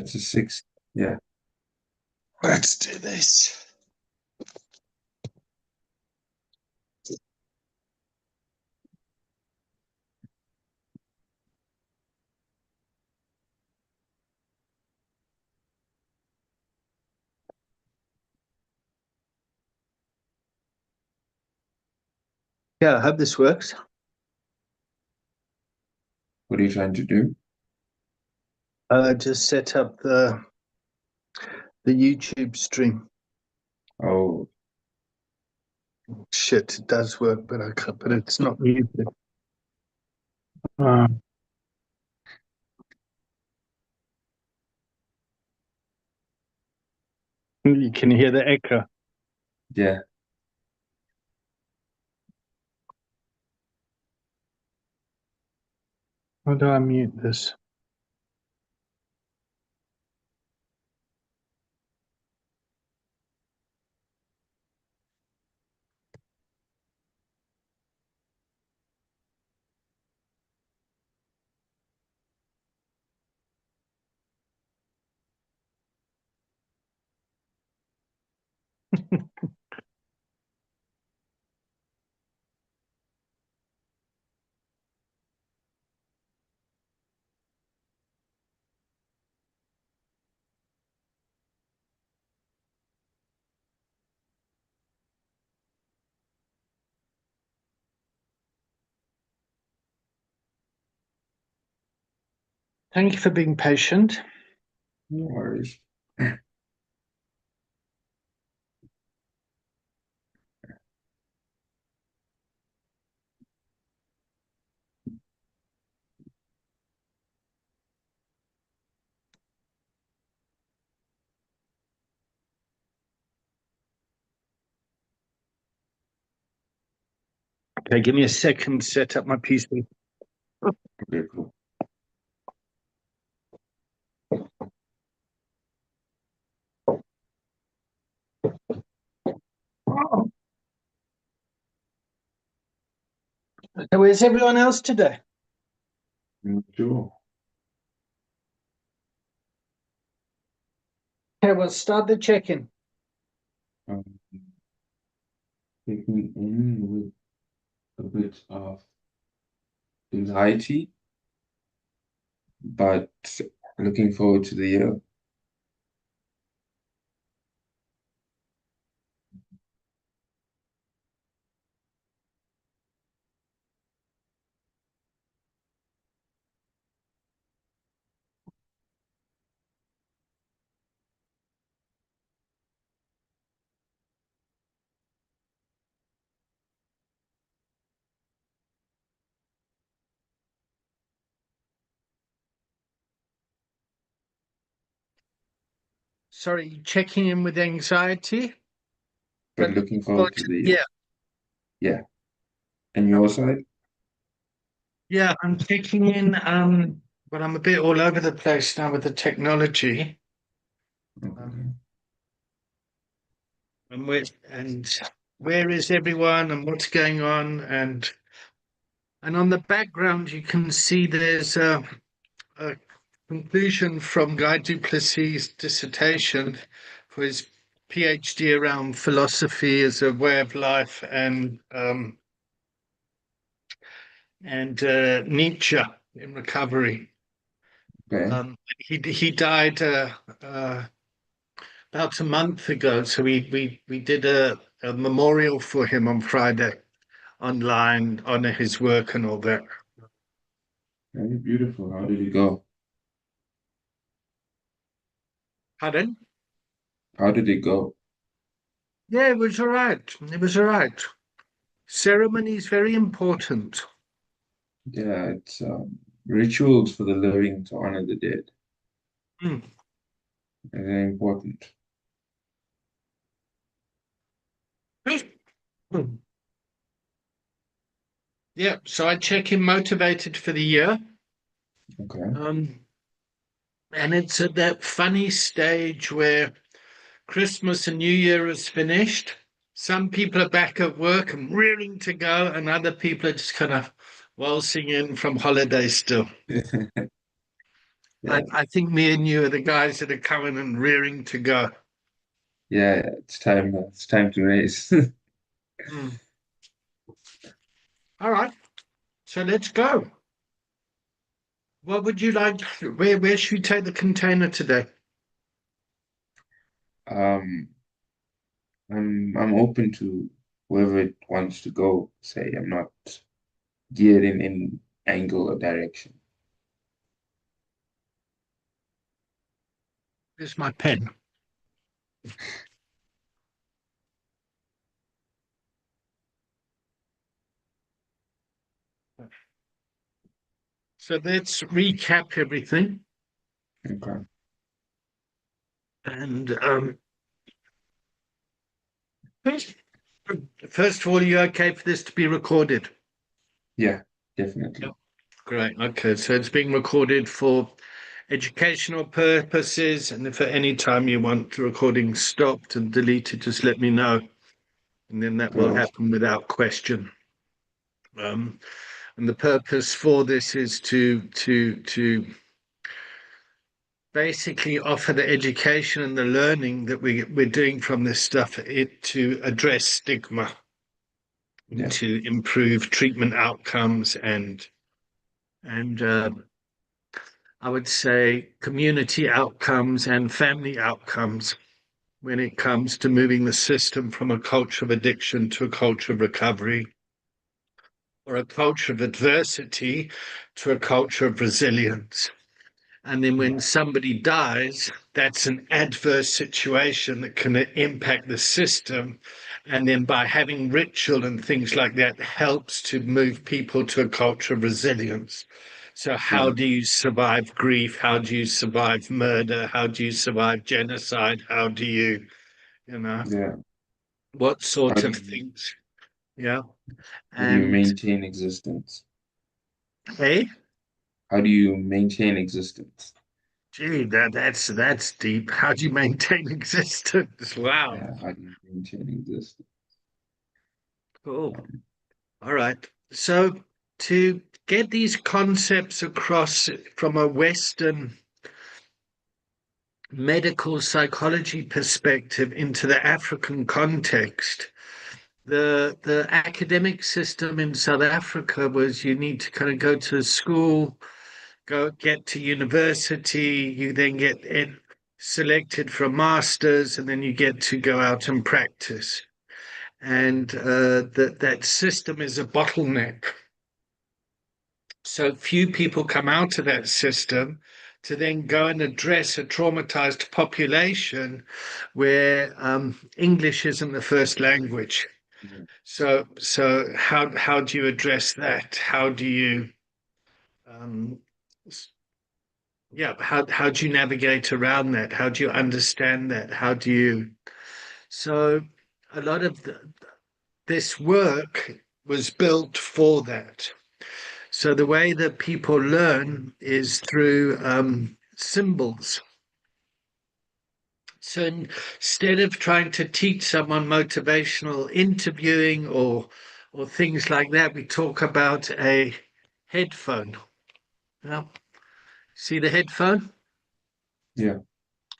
That's a six. Yeah. Let's do this. Yeah, I hope this works. What are you trying to do? Just set up the YouTube stream. Oh, Shit, it does work, but I can't, but it's not muted. You can hear the echo. yeah. How do I mute this? Thank you for being patient. No worries. Okay, give me a second to set up my PC. Okay, cool. So where's everyone else today? Sure. Okay, we'll start the check-in. Um, Taking in with a bit of anxiety, but looking forward to the year. Sorry, checking in with anxiety. But looking forward to the year. Yeah. Yeah. And your side? Yeah, I'm checking in, but I'm a bit all over the place now with the technology. Okay. And where is everyone and what's going on? And on the background, you can see there's a conclusion from Guy Duplessis' dissertation for his PhD around philosophy as a way of life and Nietzsche in recovery. Okay. He died about a month ago, so we did a memorial for him on Friday online, honor his work and all that. Very beautiful. How did it go? Pardon? How did it go? Yeah, it was all right. It was all right. Ceremony is very important. Yeah, it's rituals for the living to honor the dead. Mm. Very important. Mm. Yeah, so I check in motivated for the year. Okay. And it's at that funny stage where Christmas and New Year is finished. Some people are back at work and rearing to go, and other people are just kind of waltzing in from holiday still. Yeah, I think me and you are the guys that are coming and rearing to go. yeah, it's time. It's time to race. Mm. All right, so let's go. What would you like? Where should we take the container today? Um, I'm open to whoever it wants to go. Say I'm not geared in any angle or direction. Here's my pen. So let's recap everything. Okay. And first, first of all, are you okay for this to be recorded? Yeah, Yep. definitely. Great. Okay, so it's being recorded for educational purposes, and if at any time you want the recording stopped and deleted, just let me know, and then that will Right. happen without question. Um, and the purpose for this is to basically offer the education and the learning that we're doing from this stuff to address stigma, Yeah. to improve treatment outcomes, and I would say community outcomes and family outcomes when it comes to moving the system from a culture of addiction to a culture of recovery, or a culture of adversity to a culture of resilience. And then when Right. somebody dies, that's an adverse situation that can impact the system. And then by having ritual and things like that helps to move people to a culture of resilience. So how Right. do you survive grief? How do you survive murder? How do you survive genocide? How do you, you know, Yeah. what How sort do of you things? Yeah. how do you And maintain existence? hey, How do you maintain existence? gee, that's deep. How do you maintain existence? Wow. Yeah, how do you maintain existence? Cool. Um, All right. So to get these concepts across from a Western medical psychology perspective into the African context, the academic system in South Africa was you need to kind of go to school, go get to university, you then get selected for a master's, and then you get to go out and practice. And that system is a bottleneck. So few people come out of that system to then go and address a traumatized population where English isn't the first language. yeah. So how do you address that? How do you um, how do you navigate around that? How do you understand that? How do you so a lot of this work was built for that. So the way that people learn is through symbols. So instead of trying to teach someone motivational interviewing or things like that, we talk about a headphone. Yeah. See the headphone? Yeah.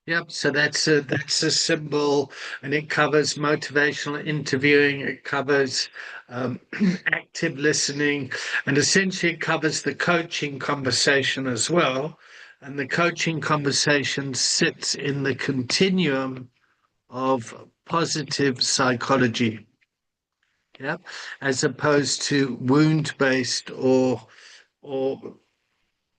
Yep. So that's a symbol, and it covers motivational interviewing. It covers um, active listening, and essentially it covers the coaching conversation as well. And the coaching conversation sits in the continuum of positive psychology, yeah, as opposed to wound-based or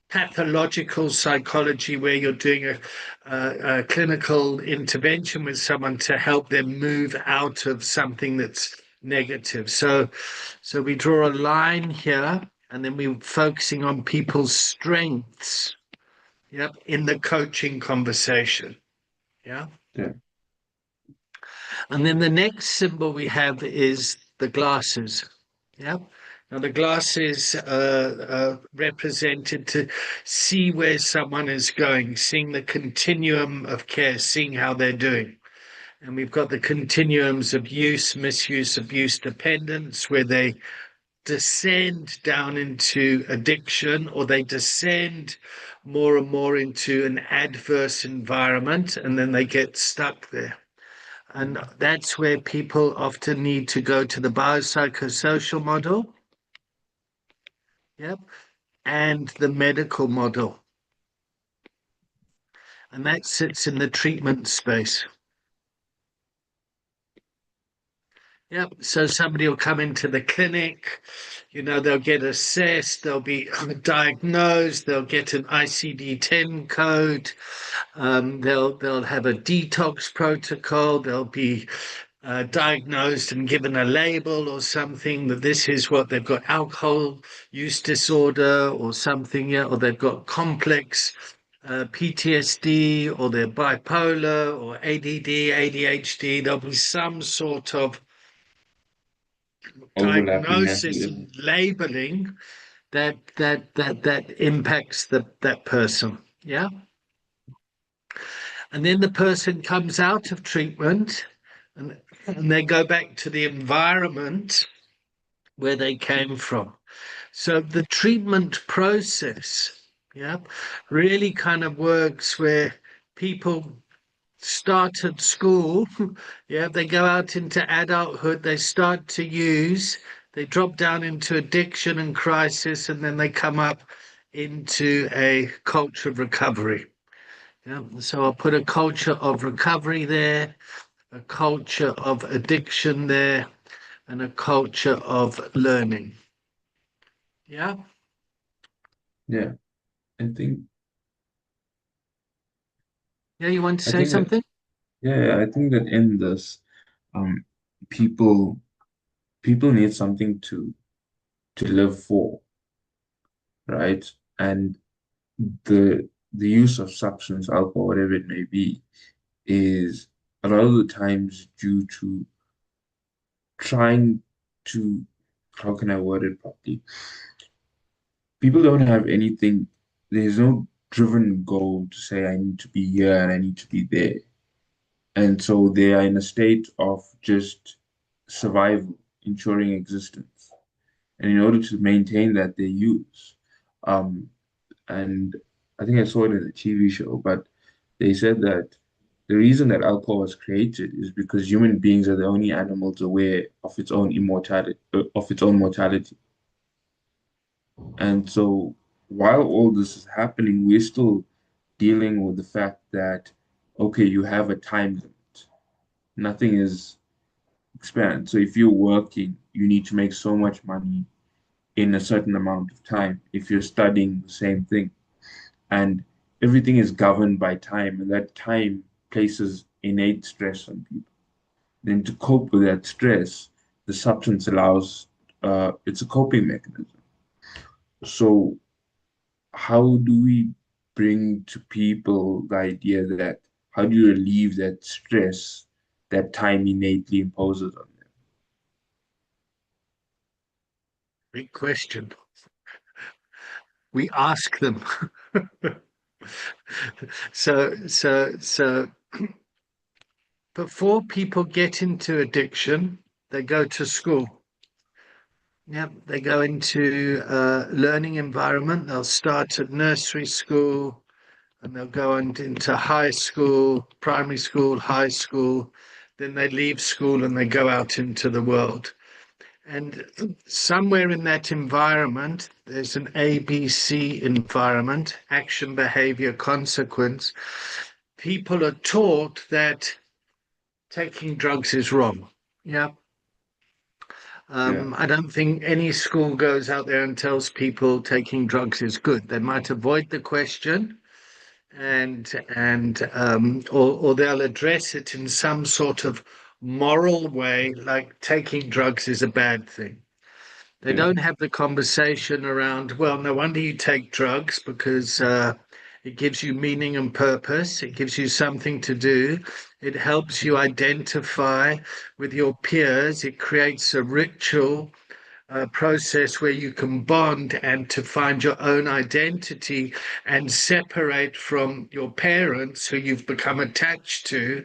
pathological psychology where you're doing a clinical intervention with someone to help them move out of something that's negative. So we draw a line here, and then we're focusing on people's strengths, yeah, in the coaching conversation. Yeah. Yeah. And then the next symbol we have is the glasses. Yeah. Now the glasses are represented to see where someone is going, seeing the continuum of care, seeing how they're doing. And we've got the continuums of use, misuse, abuse, dependence, where they descend down into addiction, or they descend more and more into an adverse environment, and then they get stuck there. And that's where people often need to go to the biopsychosocial model, yep, and the medical model. And that sits in the treatment space. Yep. So somebody will come into the clinic, they'll get assessed, they'll be diagnosed, they'll get an ICD-10 code, they'll have a detox protocol, they'll be diagnosed and given a label or something that this is what they've got, alcohol use disorder or something, yeah, or they've got complex PTSD, or they're bipolar or ADD, ADHD. There'll be some sort of Overlapping diagnosis mechanism. and labeling that impacts that person. Yeah. And then the person comes out of treatment, and they go back to the environment where they came from. So the treatment process, yeah, really kind of works where people start at school, yeah, they go out into adulthood, they start to use, they drop down into addiction and crisis, and then they come up into a culture of recovery. Yeah, so I'll put a culture of recovery there, a culture of addiction there, and a culture of learning. Yeah. Yeah, I think Yeah, you want to I say think that something? yeah, I think that in this, um, people people need something to live for, right? And the use of substance, alcohol, whatever it may be, is a lot of the times due to trying to, how can I word it properly? People don't have anything, there's no driven goal to say I need to be here and I need to be there. And so they are in a state of just survival, ensuring existence. And in order to maintain that, they use. Um, and I think I saw it in a TV show, but they said that the reason that alcohol was created is because human beings are the only animals aware of its own immortality, of its own mortality. And so while all this is happening, we're still dealing with the fact that, okay, you have a time limit. Nothing is expand. So if you're working, you need to make so much money in a certain amount of time. If you're studying, the same thing. And everything is governed by time, and that time places innate stress on people. Then to cope with that stress, the substance allows it's a coping mechanism. So how do we bring to people the idea that how do you relieve that stress that time innately imposes on them? Big question. We ask them. So before people get into addiction, they go to school. Yeah, they go into a learning environment. They'll start at nursery school, and they'll go into high school, primary school, high school. Then they leave school and they go out into the world. And somewhere in that environment, there's an ABC environment, action, behavior, consequence. People are taught that taking drugs is wrong. Yeah. Yeah, I don't think any school goes out there and tells people taking drugs is good. They might avoid the question, or they'll address it in some sort of moral way, like taking drugs is a bad thing. They yeah, don't have the conversation around, well, no wonder you take drugs because it gives you meaning and purpose. It gives you something to do. It helps you identify with your peers. It creates a ritual process where you can bond and to find your own identity and separate from your parents who you've become attached to.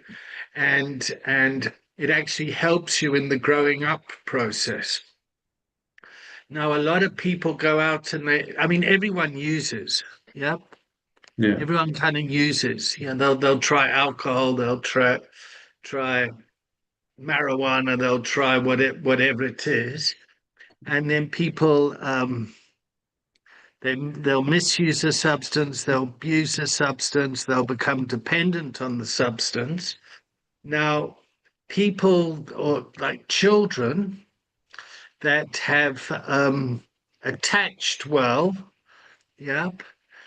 And it actually helps you in the growing up process. Now, a lot of people go out and I mean, everyone uses, yeah. Yeah. Everyone kind of uses. Yeah, they'll try alcohol, they'll try marijuana, they'll try whatever it is, and then people they'll misuse a substance, they'll abuse a substance, they'll become dependent on the substance. Now, people or like children that have attached well, yep.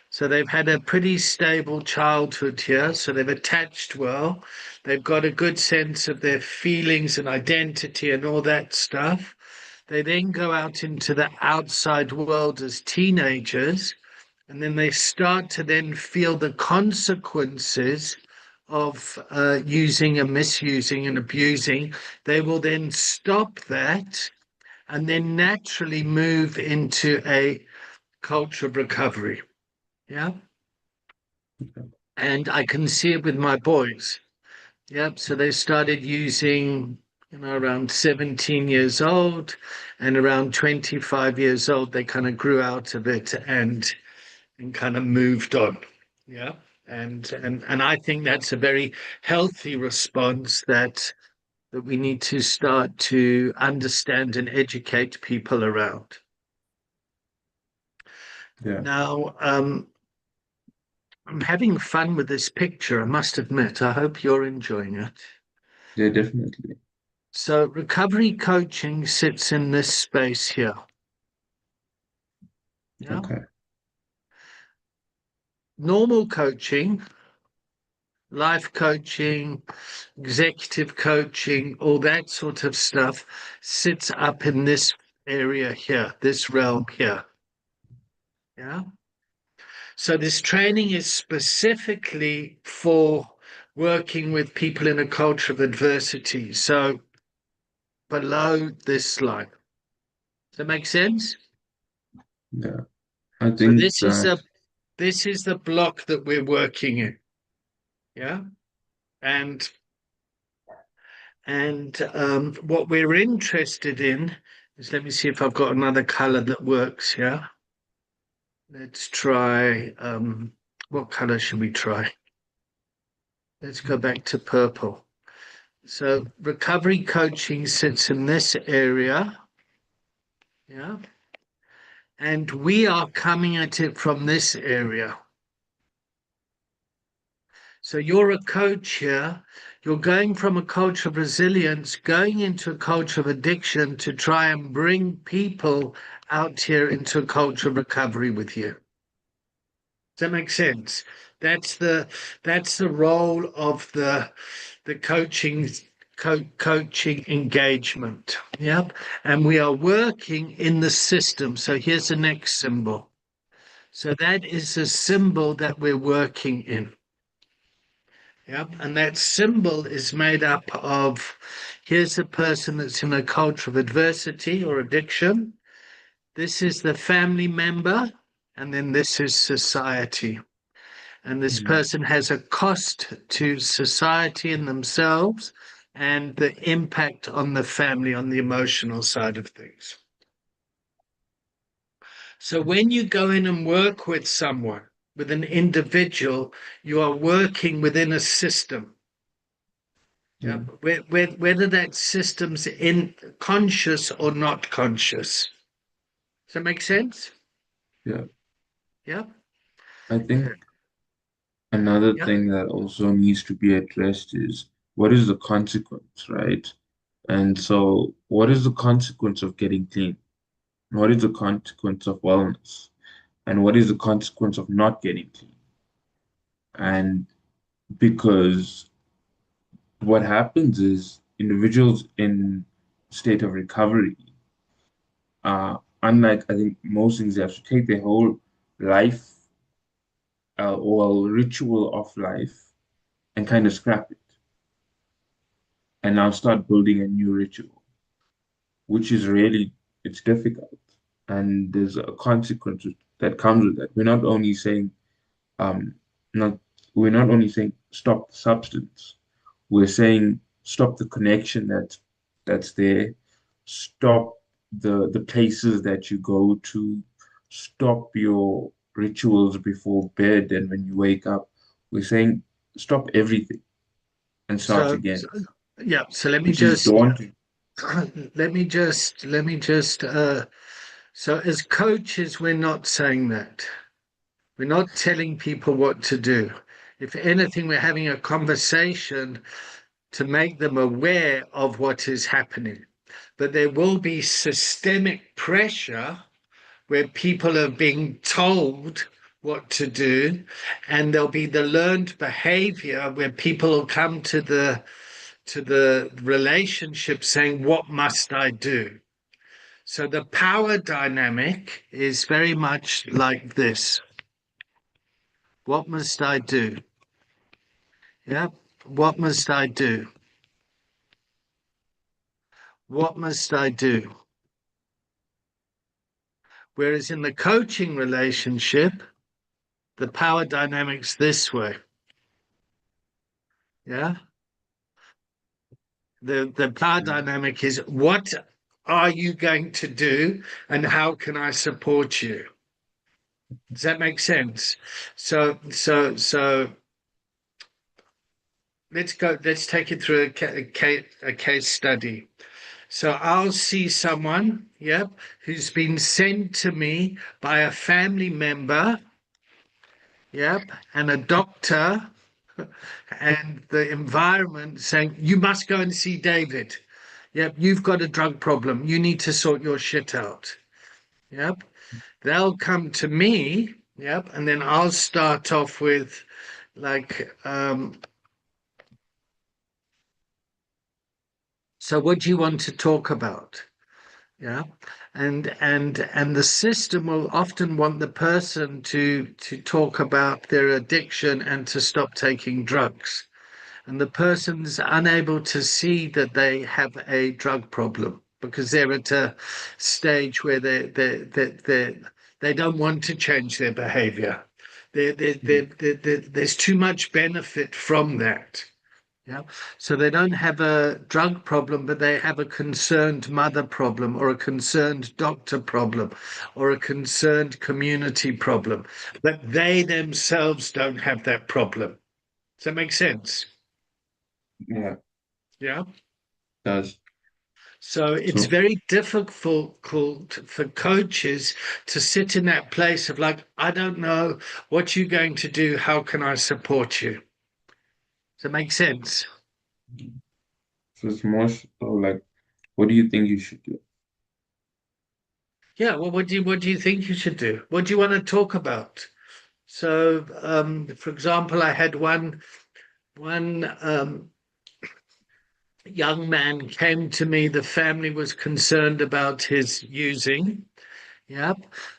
So they've had a pretty stable childhood here. So they've attached well. They've got a good sense of their feelings and identity and all that stuff. They then go out into the outside world as teenagers, and then they start to then feel the consequences of using and misusing and abusing. They will then stop that and then naturally move into a culture of recovery. Yeah. And I can see it with my boys. Yep. So they started using, around 17 years old, and around 25 years old, they kind of grew out of it and kind of moved on. Yeah. And I think that's a very healthy response that we need to start to understand and educate people around. Yeah. Now, I'm having fun with this picture, I must admit. I hope you're enjoying it. Yeah, definitely. So, recovery coaching sits in this space here. Yeah. Okay. Normal coaching, life coaching, executive coaching, all that sort of stuff sits up in this area here, this realm here. Yeah. So, this training is specifically for working with people in a culture of adversity. So, below this line. Does that make sense? Yeah. I So think that, this is the block that we're working in. Yeah. And what we're interested in is, let me see if I've got another color that works. Yeah. Let's try what color should we try? Let's go back to purple. So recovery coaching sits in this area. Yeah. And we are coming at it from this area. So you're a coach here. You're going from a culture of resilience, going into a culture of addiction to try and bring people out here into a culture of recovery with you. Does that make sense? That's the role of the coaching engagement. Yep. And we are working in the system. So here's the next symbol. So that is a symbol that we're working in. Yep. And that symbol is made up of, here's a person that's in a culture of adversity or addiction. This is the family member, and then this is society. And this person has a cost to society and themselves, and the impact on the family, on the emotional side of things. So when you go in and work with someone, with an individual, you are working within a system. Yeah. Whether that system's in conscious or not conscious. Does that make sense? yeah, Yeah. I think another Yeah. thing that also needs to be addressed is what is the consequence, right? And so, what is the consequence of getting clean? What is the consequence of wellness? And what is the consequence of not getting clean? And because what happens is individuals in state of recovery, unlike I think most things, they have to take their whole life or ritual of life and kind of scrap it and now start building a new ritual, which is really it's difficult. And there's a consequence that comes with that. Um, not we're not only saying stop the substance, we're saying stop the connection that's there, stop the places that you go to, stop your rituals before bed and when you wake up. We're saying stop everything and start So, again, so yeah, so let me which is just daunting. let me just so as coaches, we're not saying that. We're not telling people what to do. If anything, we're having a conversation to make them aware of what is happening. But there will be systemic pressure where people are being told what to do, and there'll be the learned behavior where people will come to the relationship saying, what must I do? So the power dynamic is very much like this. What must I do? Yeah. What must I do? What must I do? Whereas in the coaching relationship, the power dynamic's this way. Yeah. The power dynamic is, what are you going to do and how can I support you? Does that make sense? So let's take it through a case study. So I'll see someone, yep, who's been sent to me by a family member, yep, and a doctor and the environment saying, you must go and see David. Yep, you've got a drug problem. You need to sort your shit out. Yep. They'll come to me, yep, and then I'll start off with like, so what do you want to talk about? Yeah. And the system will often want the person to talk about their addiction and to stop taking drugs. And the person's unable to see that they have a drug problem because they're at a stage where they don't want to change their behavior. There's too much benefit from that. Yeah. So they don't have a drug problem, but they have a concerned mother problem or a concerned doctor problem or a concerned community problem. But they themselves don't have that problem. Does that make sense? Yeah, Yeah. does. So it's So, very difficult for coaches to sit in that place of like, I don't know what you're going to do. How can I support you? Does that make sense? so it's more so like, what do you think you should do? Yeah. Well, what do you think you should do? What do you want to talk about? So, for example, I had one young man came to me. The family was concerned about his using. Yep.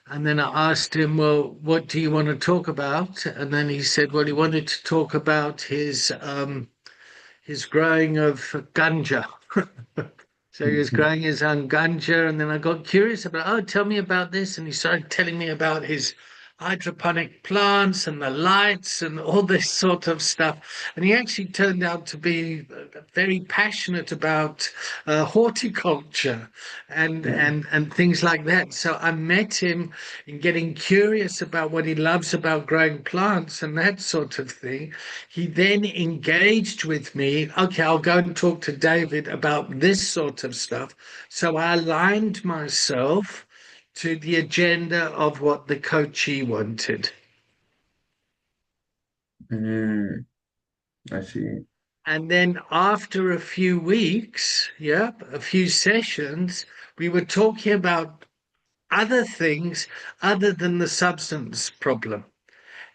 And then I asked him, well, what do you want to talk about? And then he said, well, he wanted to talk about his growing of ganja. So he was growing his own ganja, and then I got curious about, oh, tell me about this. And he started telling me about his hydroponic plants and the lights and all this sort of stuff. And he actually turned out to be very passionate about horticulture and things like that. So I met him in getting curious about what he loves about growing plants and that sort of thing. He then engaged with me. Okay, I'll go and talk to David about this sort of stuff. So I aligned myself to the agenda of what the coachee wanted. Mm, I see. And then after a few weeks, yep, a few sessions, we were talking about other things other than the substance problem.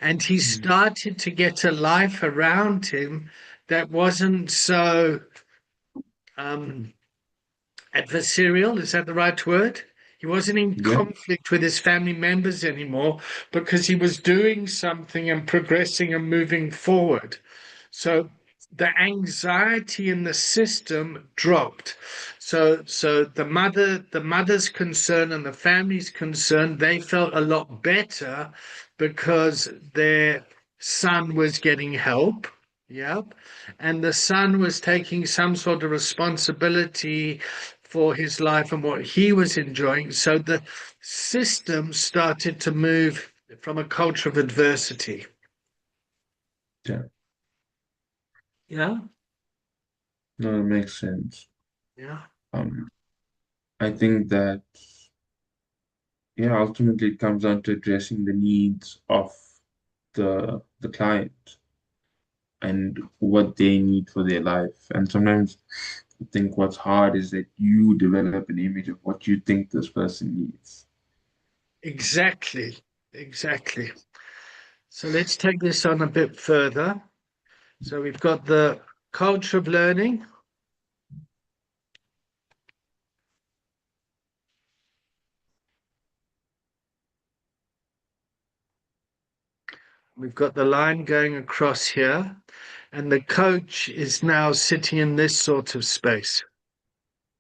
And he Mm. started to get a life around him that wasn't so um, adversarial. Is that the right word? He wasn't in Yeah. conflict with his family members anymore because he was doing something and progressing and moving forward. So the anxiety in the system dropped. So the mother's concern and the family's concern, they felt a lot better because their son was getting help. Yep. And the son was taking some sort of responsibility for his life and what he was enjoying. So the system started to move from a culture of adversity. Yeah. Yeah. No, it makes sense. Yeah. Um, I think that, yeah, ultimately it comes down to addressing the needs of the client and what they need for their life. And sometimes I think what's hard is that you develop an image of what you think this person needs. Exactly. Exactly. So let's take this on a bit further. So we've got the culture of learning. We've got the line going across here, and the coach is now sitting in this sort of space.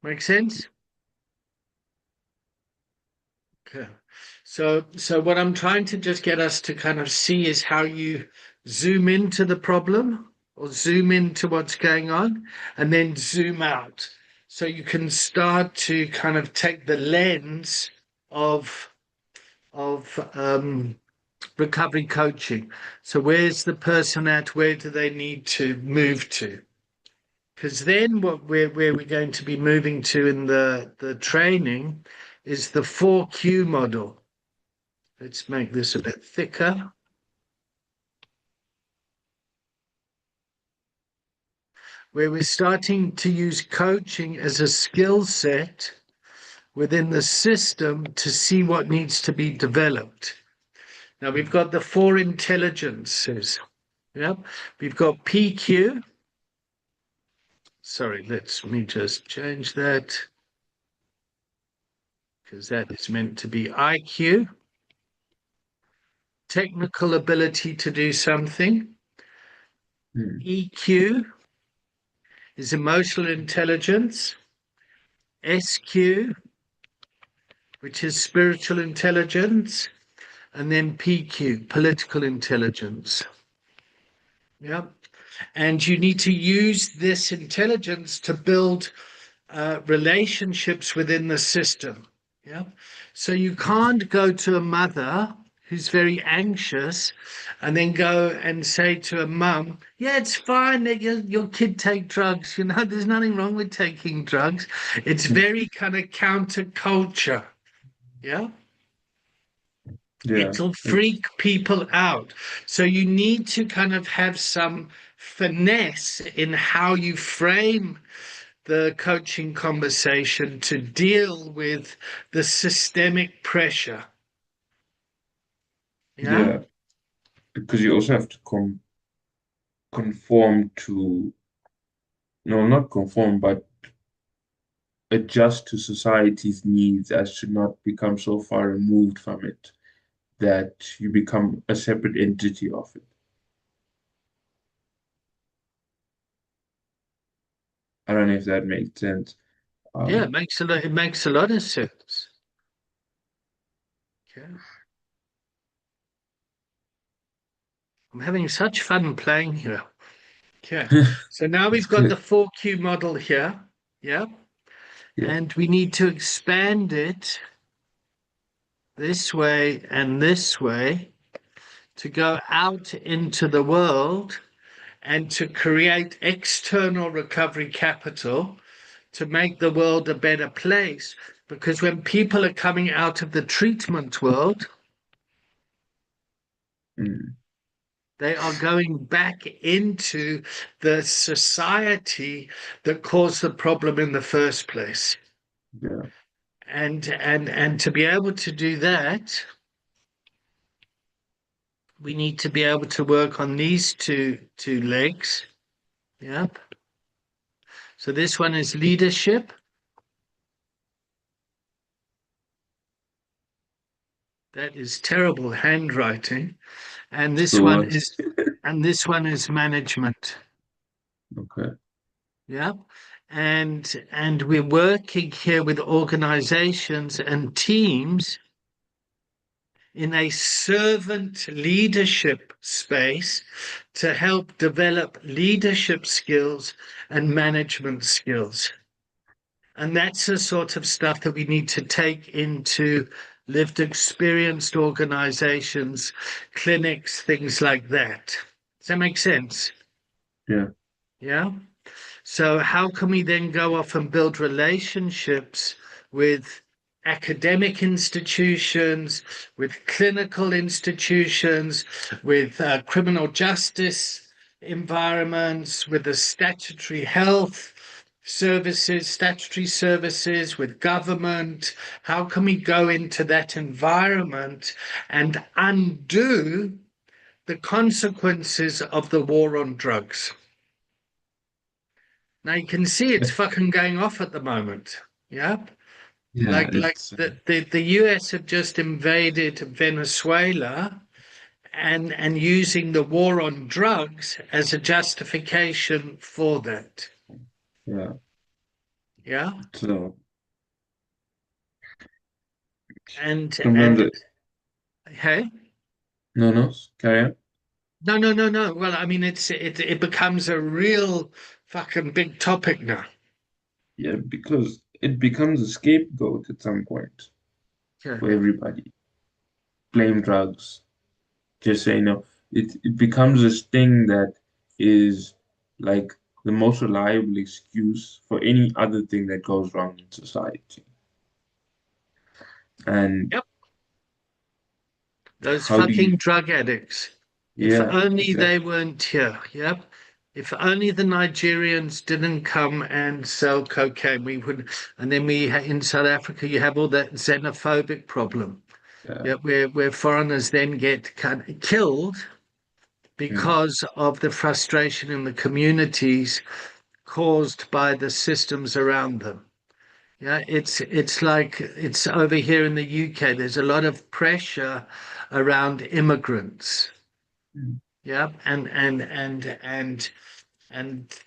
Make sense? Okay. So what I'm trying to just get us to kind of see is how you zoom into the problem or zoom into what's going on and then zoom out. So you can start to kind of take the lens of of recovery coaching. So where's the person at? Where do they need to move to? Because then where we're going to be moving to in the training is the 4Q model. Let's make this a bit thicker. Where we're starting to use coaching as a skill set within the system to see what needs to be developed. Now we've got the 4 intelligences. Yep. We've got PQ. Sorry, let me just change that because that is meant to be IQ. Technical ability to do something. Hmm. EQ is emotional intelligence. SQ, which is spiritual intelligence. And then PQ, political intelligence. Yeah. And you need to use this intelligence to build relationships within the system. Yeah. So you can't go to a mother who's very anxious and then go and say to a mum, yeah, it's fine that your kid take drugs. You know, there's nothing wrong with taking drugs. It's very kind of counterculture. Yeah. Yeah, It'll it's freak people out. So you need to kind of have some finesse in how you frame the coaching conversation to deal with the systemic pressure. Yeah. yeah, because you also have to conform to, no, not conform, but adjust to society's needs as to not become so far removed from it that you become a separate entity of it. I don't know if that makes sense. Yeah, Um, it makes a lot of sense. Okay. I'm having such fun playing here. Okay. So now it's we've got the good. 4Q model here. Yeah. Yeah. And we need to expand it this way and this way to go out into the world and to create external recovery capital to make the world a better place. Because when people are coming out of the treatment world, Mm, they are going back into the society that caused the problem in the first place. yeah. And to be able to do that, we need to be able to work on these two legs. Yep. So this one is leadership. That is terrible handwriting. And It's this the one worst. is management. Okay. Yeah. And we're working here with organizations and teams in a servant leadership space to help develop leadership skills and management skills. And that's the sort of stuff that we need to take into lived experienced organizations, clinics, things like that. Does that make sense? Yeah. Yeah. So, how can we then go off and build relationships with academic institutions, with clinical institutions, with criminal justice environments, with the statutory health services, statutory services, with government? How can we go into that environment and undo the consequences of the war on drugs? Now you can see it's fucking going off at the moment. Yeah. Yeah, Like it's the US have just invaded Venezuela and using the war on drugs as a justification for that. yeah. Yeah. So And remember, hey. no, no, carry on. No. Well, I mean it becomes a real fucking big topic now. Yeah, because it becomes a scapegoat at some point Yeah. for everybody. Blame drugs. Just say no. It becomes this thing that is like the most reliable excuse for any other thing that goes wrong in society. And Yep. Those how do you, fucking drug addicts. If yeah, only they exactly. weren't here. Yep. If only the Nigerians didn't come and sell cocaine, we would. And then in South Africa, you have all that xenophobic problem. Yeah. Yep, where foreigners then get killed Mm. because of the frustration in the communities caused by the systems around them. Yeah, it's like it's over here in the UK. There's a lot of pressure around immigrants. Mm. Yeah, and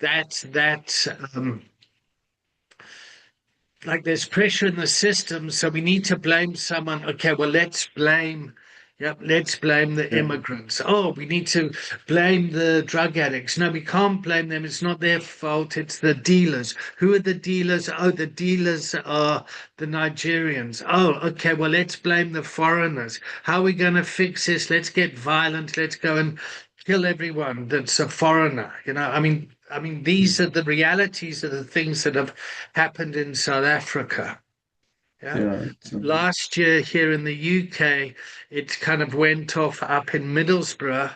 that's like there's pressure in the system, so we need to blame someone. Okay, well let's blame the Yeah. immigrants. Oh, we need to blame the drug addicts. No, we can't blame them. It's not their fault. It's the dealers. Who are the dealers? Oh, the dealers are the Nigerians. Oh, okay, well let's blame the foreigners. How are we going to fix this? Let's get violent. Let's go and kill everyone that's a foreigner. I mean, these are the realities of the things that have happened in South Africa. Yeah. Yeah. Last year here in the UK, it kind of went off up in Middlesbrough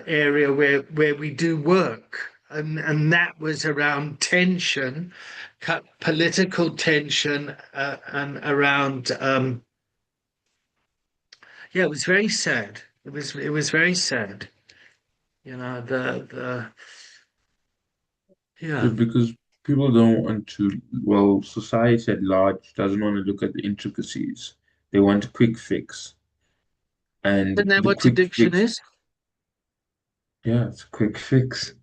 area where we do work. And that was around tension, political tension, and around yeah, it was very sad. It was very sad. The Yeah, yeah. because people don't want to, well, society at large doesn't want to look at the intricacies. They want a quick fix. Isn't And that the what quick addiction fix, is? yeah, it's a quick fix.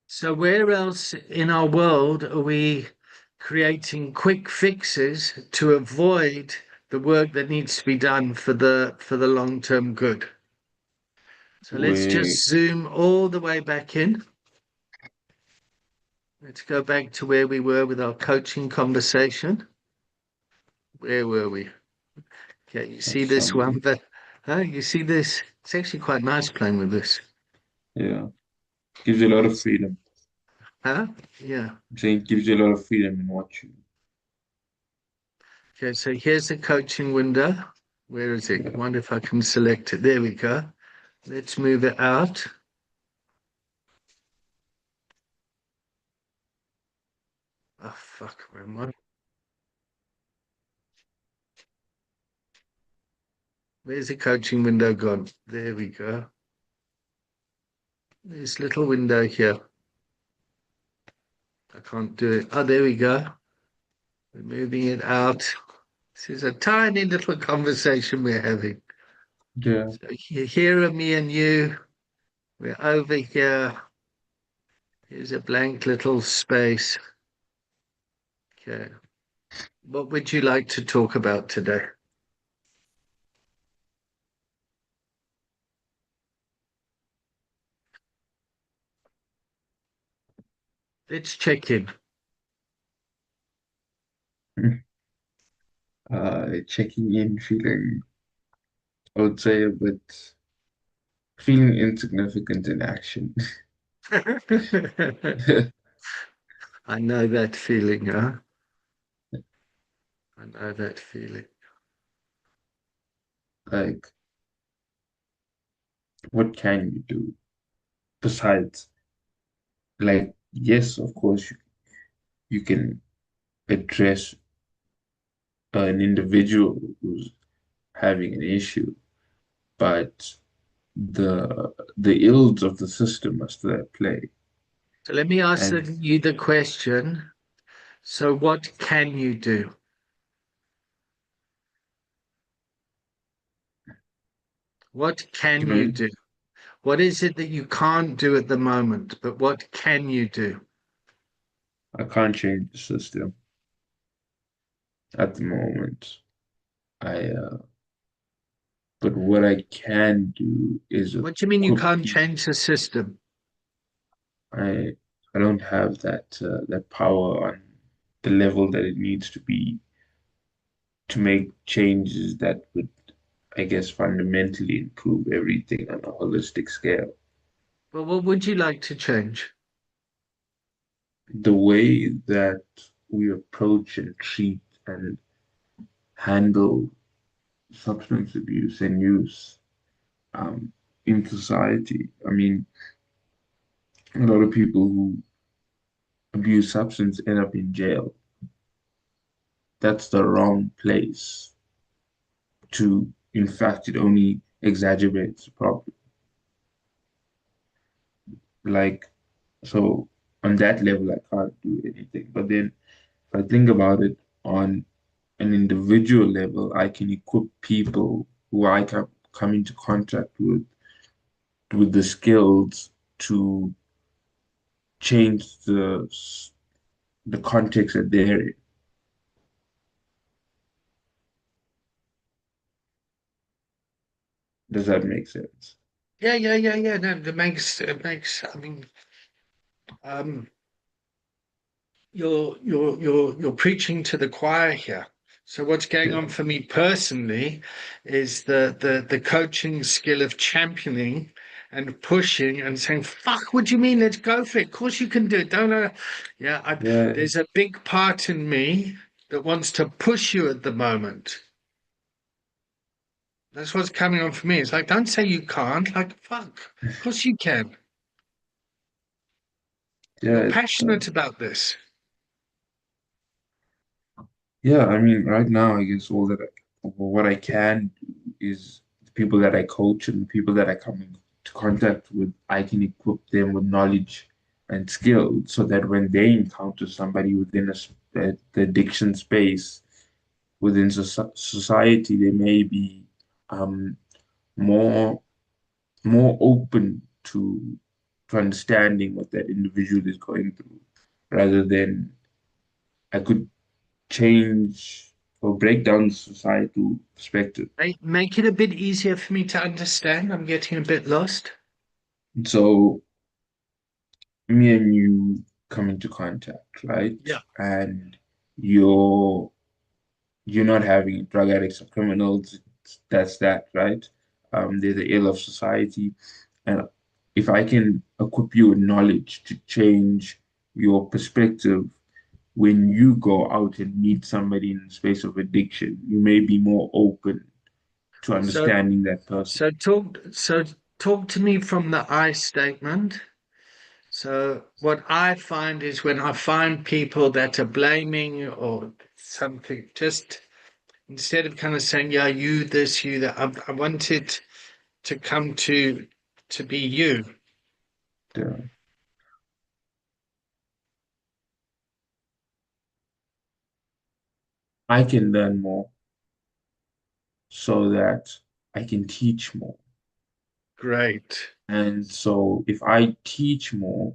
So where else in our world are we creating quick fixes to avoid the work that needs to be done for the long-term good? So let's Where, just zoom all the way back in. Let's go back to where we were with our coaching conversation. Where were we? Okay, you see that's this one, something. but you see this? It's actually quite nice playing with this. Yeah, gives you a lot of It's, freedom. huh? Yeah. I'm saying it gives you a lot of freedom in what you, Okay, so here's the coaching window. Where is it? I yeah. wonder if I can select it. There we go. Let's move it out. Oh, fuck, where am I? Where's the coaching window gone? There we go. This little window here. I can't do it. Oh, there we go. We're moving it out. This is a tiny little conversation we're having. Yeah, So here are me and you. We're over here. Here's a blank little space. Okay. What would you like to talk about today? Let's check in. Checking in, feeling, I would say a bit, feeling insignificant in action. I know that feeling, huh? I know that feeling. Like, what can you do besides, like, yes, of course, you can address an individual who's having an issue, but the ills of the system are still at play. So let me ask And you the question. So what can you do? What you can you know, do? What is it that you can't do at the moment, but what can you do? I can't change the system at the moment. I But what I can do is What do you mean you equip can't people. change the system? I I don't have that power on the level that it needs to be to make changes that would, I guess, fundamentally improve everything on a holistic scale. Well, what would you like to change? The way that we approach and treat and handle substance abuse and use um, in society. I mean, a lot of people who abuse substance end up in jail. That's the wrong place to, in fact, it only exaggerates the problem. Like, so on that level, I can't do anything. But then if I think about it on an individual level, I can equip people who I can come into contact with the skills to change the context that they're in. Does that make sense? Yeah. No, it makes. I mean, um, you're preaching to the choir here. So what's going Yeah. on for me personally is the coaching skill of championing and pushing and saying, "Fuck, what do you mean? Let's go for it. Of course you can do it." Don't know. Yeah, Yeah. there's a big part in me that wants to push you at the moment. That's what's coming on for me. It's like, don't say you can't. Like, fuck, of course you can. Yeah. You're passionate about this. Yeah. I mean, right now, I guess all that what I can do is the people that I coach and the people that I come into contact with, I can equip them with knowledge and skill so that when they encounter somebody within the addiction space within society, they may be um, more more open to understanding what that individual is going through, rather than I could change or break down the societal perspective. Make it a bit easier for me to understand. I'm getting a bit lost. So me and you come into contact, right? Yeah. And you're you're not having drug addicts or criminals. That's that, right? They're the ill of society. And if I can equip you with knowledge to change your perspective when you go out and meet somebody in the space of addiction, you may be more open to So understanding that person. talk to me from the I statement. So what I find is when I find people that are blaming or something, just instead of kind of saying, yeah, you this, you that, I want it to come to be you. Uh, I can learn more so that I can teach more. Great. And so if I teach more,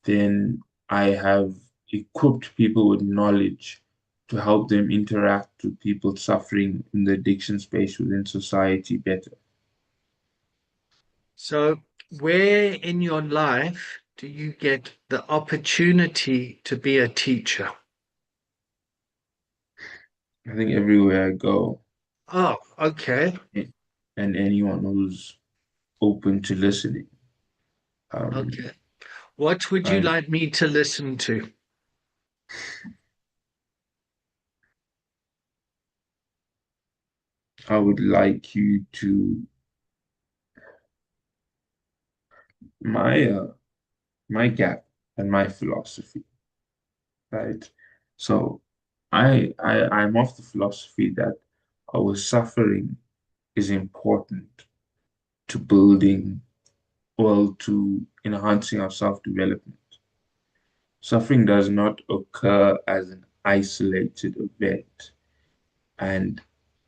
then I have equipped people with knowledge to help them interact with people suffering in the addiction space within society better. So where in your life do you get the opportunity to be a teacher? I think everywhere I go, Oh, okay. a- and anyone who's open to listening, um, Okay. What would you I like me to listen to? I would like you to my my gap and my philosophy, right? So I'm of the philosophy that our suffering is important to building, well, to enhancing our self-development. Suffering does not occur as an isolated event, and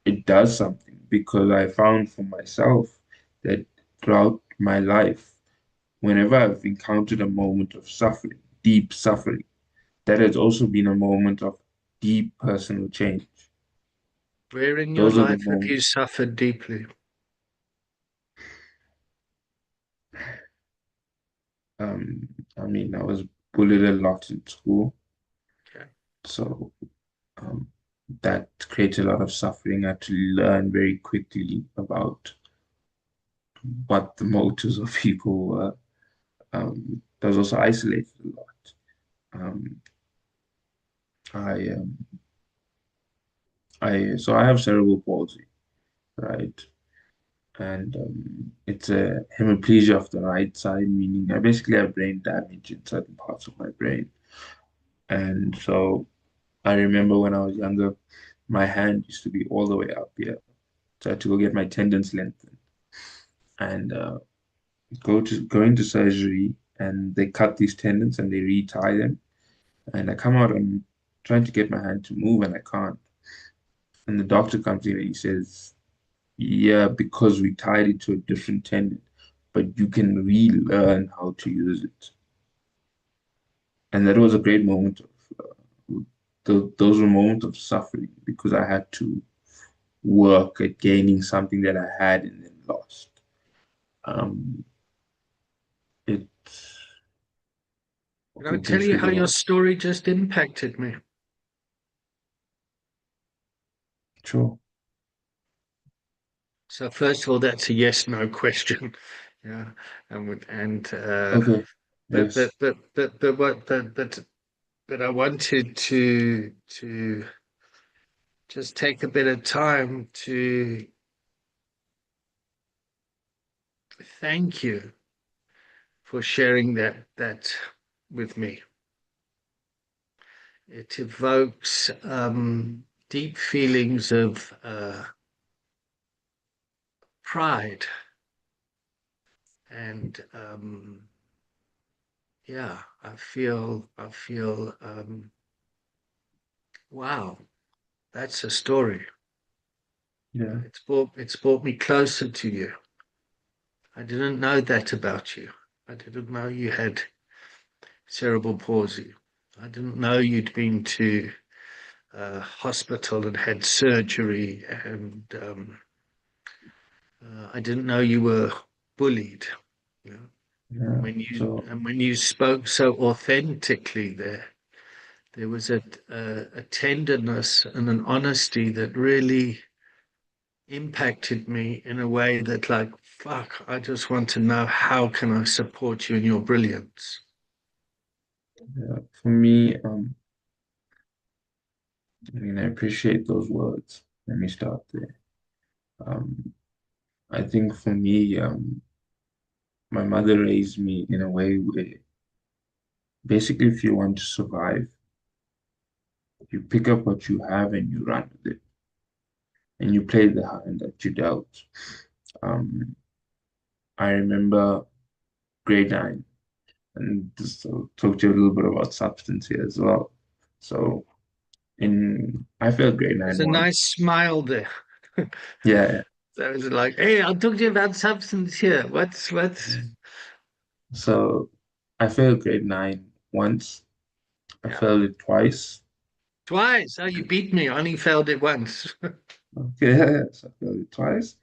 it does something because I found for myself that throughout my life, whenever I've encountered a moment of suffering, deep suffering, that has also been a moment of deep personal change. Where in your Those are the life have you moments. suffered deeply? Um, I mean, I was bullied a lot in school, Okay. so um, that created a lot of suffering. I had to learn very quickly about what the motives of people were. That was also isolated a lot. Um, I so I have cerebral palsy, right? And it's a hemiplegia of the right side, meaning I basically have brain damage in certain parts of my brain. And so I remember when I was younger, my hand used to be all the way up here. So I had to go get my tendons lengthened and going to surgery, and they cut these tendons and they retie them. And I come out and trying to get my hand to move and I can't. And the doctor comes in and he says, yeah, because we tied it to a different tendon, but you can relearn how to use it. And that was a great moment of those were moments of suffering because I had to work at gaining something that I had and then lost. Um, it Can what I can I tell you speak how your about? story just impacted me? Sure. So first of all, that's a yes, no question. Yeah. Okay. But Yes. I wanted to just take a bit of time to thank you for sharing that with me. It evokes deep feelings of pride and yeah, I feel wow, that's a story. Yeah. It's brought me closer to you. I didn't know that about you. I didn't know you had cerebral palsy. I didn't know you'd been to hospital and had surgery, and I didn't know you were bullied. You know? Yeah. So And when you spoke so authentically there was a tenderness and an honesty that really impacted me in a way that, like, fuck, I just want to know how can I support you in your brilliance. yeah, for me, I mean, I appreciate those words. Let me start there. Um, I think for me, my mother raised me in a way where basically, if you want to survive, you pick up what you have and you run with it, and you play the hand that you dealt. Um, I remember grade nine, and just to talk to you a little bit about substance here as well. So, I failed grade There's nine a nice once. smile there. Yeah, So it was like, hey, I'll talk to you about substance here. What's yeah. So, I failed grade nine once. I yeah. failed it twice. Twice. Oh, you beat me. I only failed it once. Okay, so I failed it twice.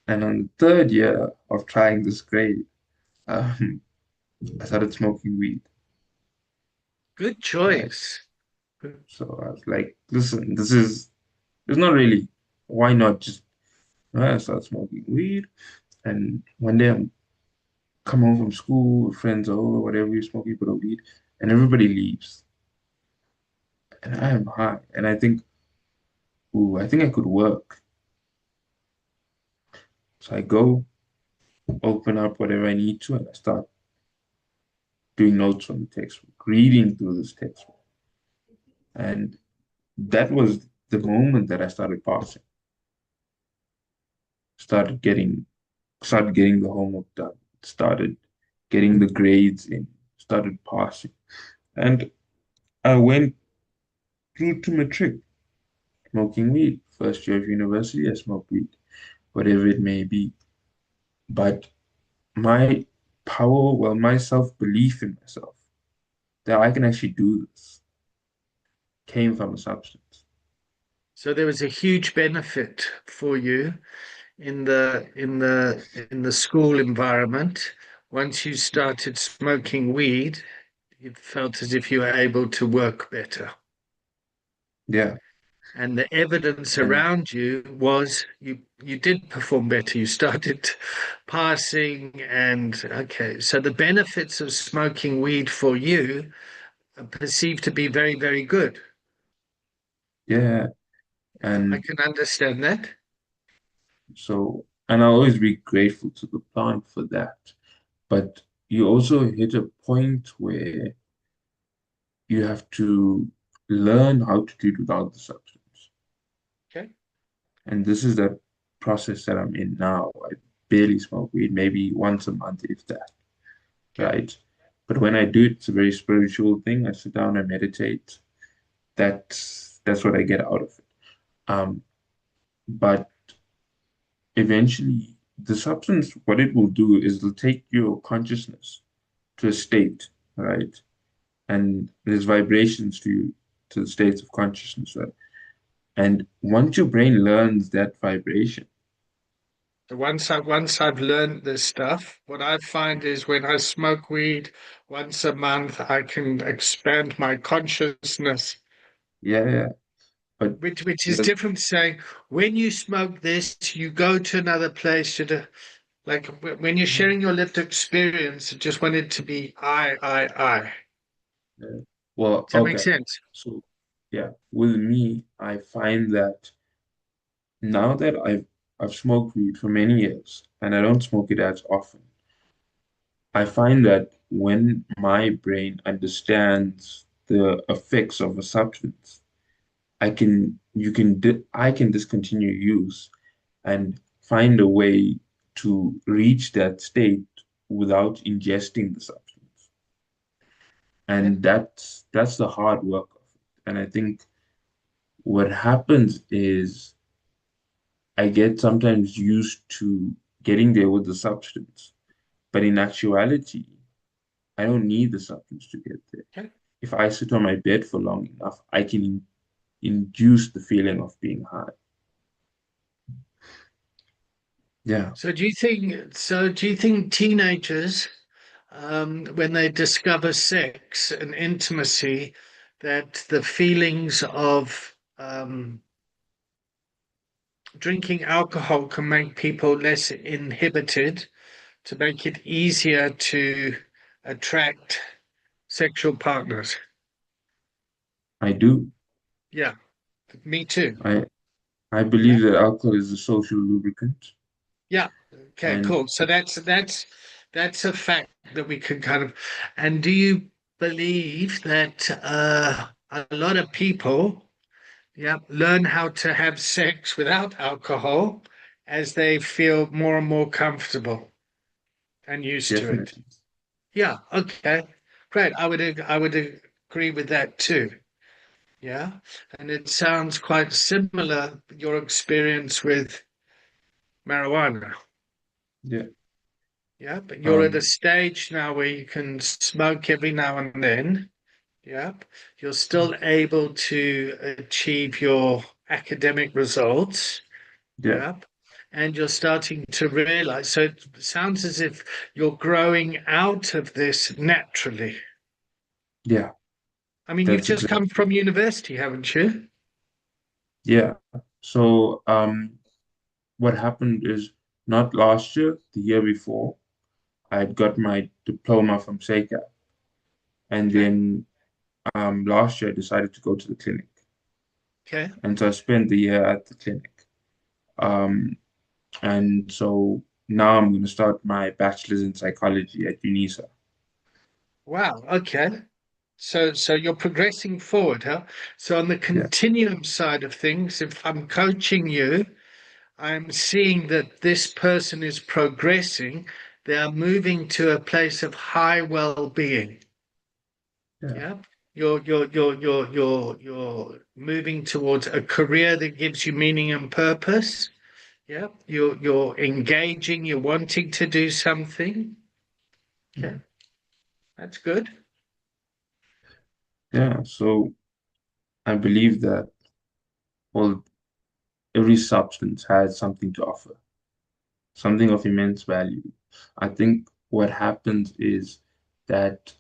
And on the third year of trying this grade, um, I started smoking weed, Good right? choice. So I was like, listen, it's not really, why not just, I start smoking weed. And one day I'm come home from school, friends are over, whatever, you smoke a bit of weed, and everybody leaves. And I am high. And I think, ooh, I think I could work. So I go, open up whatever I need to, and I start doing notes from the textbook, reading through this textbook. And that was the moment that I started passing, started getting started getting the homework done, started getting the grades in, started passing. And I went through to matric, smoking weed. First year of university, I smoked weed, whatever it may be. But my power, well, my self-belief in myself that I can actually do this came from a substance. So there was a huge benefit for you in the school environment. Once you started smoking weed, it felt as if you were able to work better. Yeah. And the evidence And around you was you did perform better. You started passing, and okay. So the benefits of smoking weed for you are perceived to be very, very good. yeah, I and can understand that. so, and I'll always be grateful to the plant for that. But you also hit a point where you have to learn how to do without the substance. Okay. And this is the process that I'm in now. I barely smoke weed, maybe once a month, if that, Okay. right? But when I do it, it's a very spiritual thing. I sit down, I meditate. That's what I get out of it. Um, but eventually, the substance, what it will do is it'll take your consciousness to a state, right? And there's vibrations to the states of consciousness, right? And once your brain learns that vibration, So once I've learned this stuff, what I find is when I smoke weed once a month, I can expand my consciousness, yeah, yeah. But which is the, different to saying when you smoke this, you go to another place to do, like when you're sharing your lived experience, I just want it to be I. well, Does that make okay. sense? So, yeah, with me, I find that now that I've smoked weed for many years and I don't smoke it as often, I find that when my brain understands the effects of a substance, I can discontinue use and find a way to reach that state without ingesting the substance. Okay. And that's the hard work of it. And I think what happens is I get sometimes used to getting there with the substance, but in actuality, I don't need the substance to get there. Okay. If I sit on my bed for long enough, I can induce the feeling of being high. Yeah, So do you think teenagers, when they discover sex and intimacy, that the feelings of drinking alcohol can make people less inhibited to make it easier to attract sexual partners? I do. Yeah, me too. I I Yeah. believe that alcohol is a social lubricant, Yeah. Okay, and cool. So that's a fact that we can kind of. And do you believe that a lot of people, yeah, learn how to have sex without alcohol as they feel more and more comfortable and used to it? definitely, Yeah. Okay. Great. I would agree with that too. Yeah. And it sounds quite similar, your experience with marijuana. yeah. Yeah, but you're at a Um, stage now where you can smoke every now and then. Yeah, you're still able to achieve your academic results. yeah. Yeah, and you're starting to realize. So it sounds as if you're growing out of this naturally. Yeah, I mean, you've that's just come exactly. from university, haven't you? Yeah. So, what happened is not last year, the year before, I had got my diploma from SECA, and Okay. then last year I decided to go to the clinic, Okay. and so I spent the year at the clinic. Um, and so now I'm going to start my bachelor's in psychology at UNISA. Wow. Okay. So you're progressing forward, huh? So on the Yeah, continuum side of things, if I'm coaching you, I'm seeing that this person is progressing. They are moving to a place of high well-being. yeah, Yeah. You're moving towards a career that gives you meaning and purpose. Yeah. You're engaging, you're wanting to do something. yeah. Okay. That's good. Yeah. So I believe that well, every substance has something to offer, something of immense value. I think what happens is that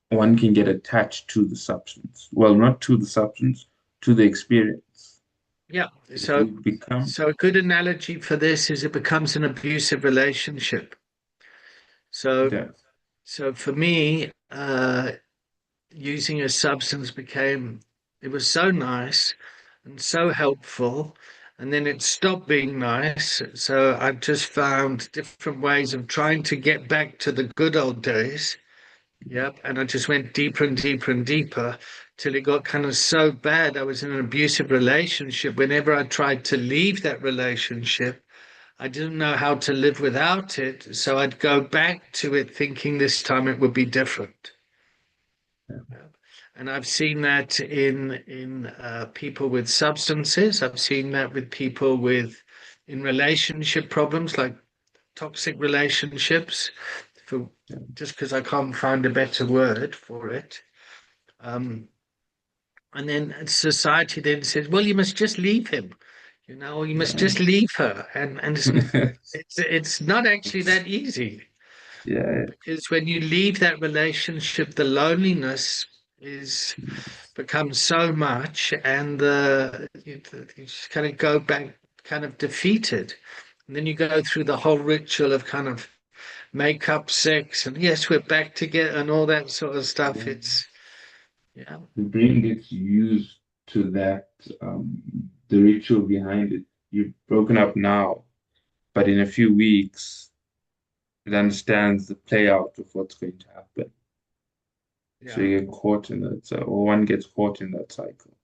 one can get attached to the substance. Well, not to the substance, to the experience. Yeah. If we So become, so a good analogy for this is it becomes an abusive relationship. So yeah, so for me, using a substance became it was so nice and so helpful, and then it stopped being nice. So I just found different ways of trying to get back to the good old days. Yep. And I just went deeper and deeper and deeper till it got kind of so bad. I was in an abusive relationship. Whenever I tried to leave that relationship, I didn't know how to live without it. So I'd go back to it thinking this time it would be different. yeah, Yep. And I've seen that in people with substances. I've seen that with people with in relationship problems like toxic relationships. For yeah, just because I can't find a better word for it. Um, and then society then says, well, you must just leave him, or you must yeah, just leave her. And it's not actually that easy yeah, because when you leave that relationship, the loneliness is becomes so much and you just kind of go back kind of defeated. And then you go through the whole ritual of kind of make up sex and yes, we're back together and all that sort of stuff. yeah. It's yeah. The brain gets used to that, the ritual behind it. You've broken up now, but in a few weeks, it understands the play out of what's going to happen. So Yeah. you get caught in that, or one gets caught in that cycle.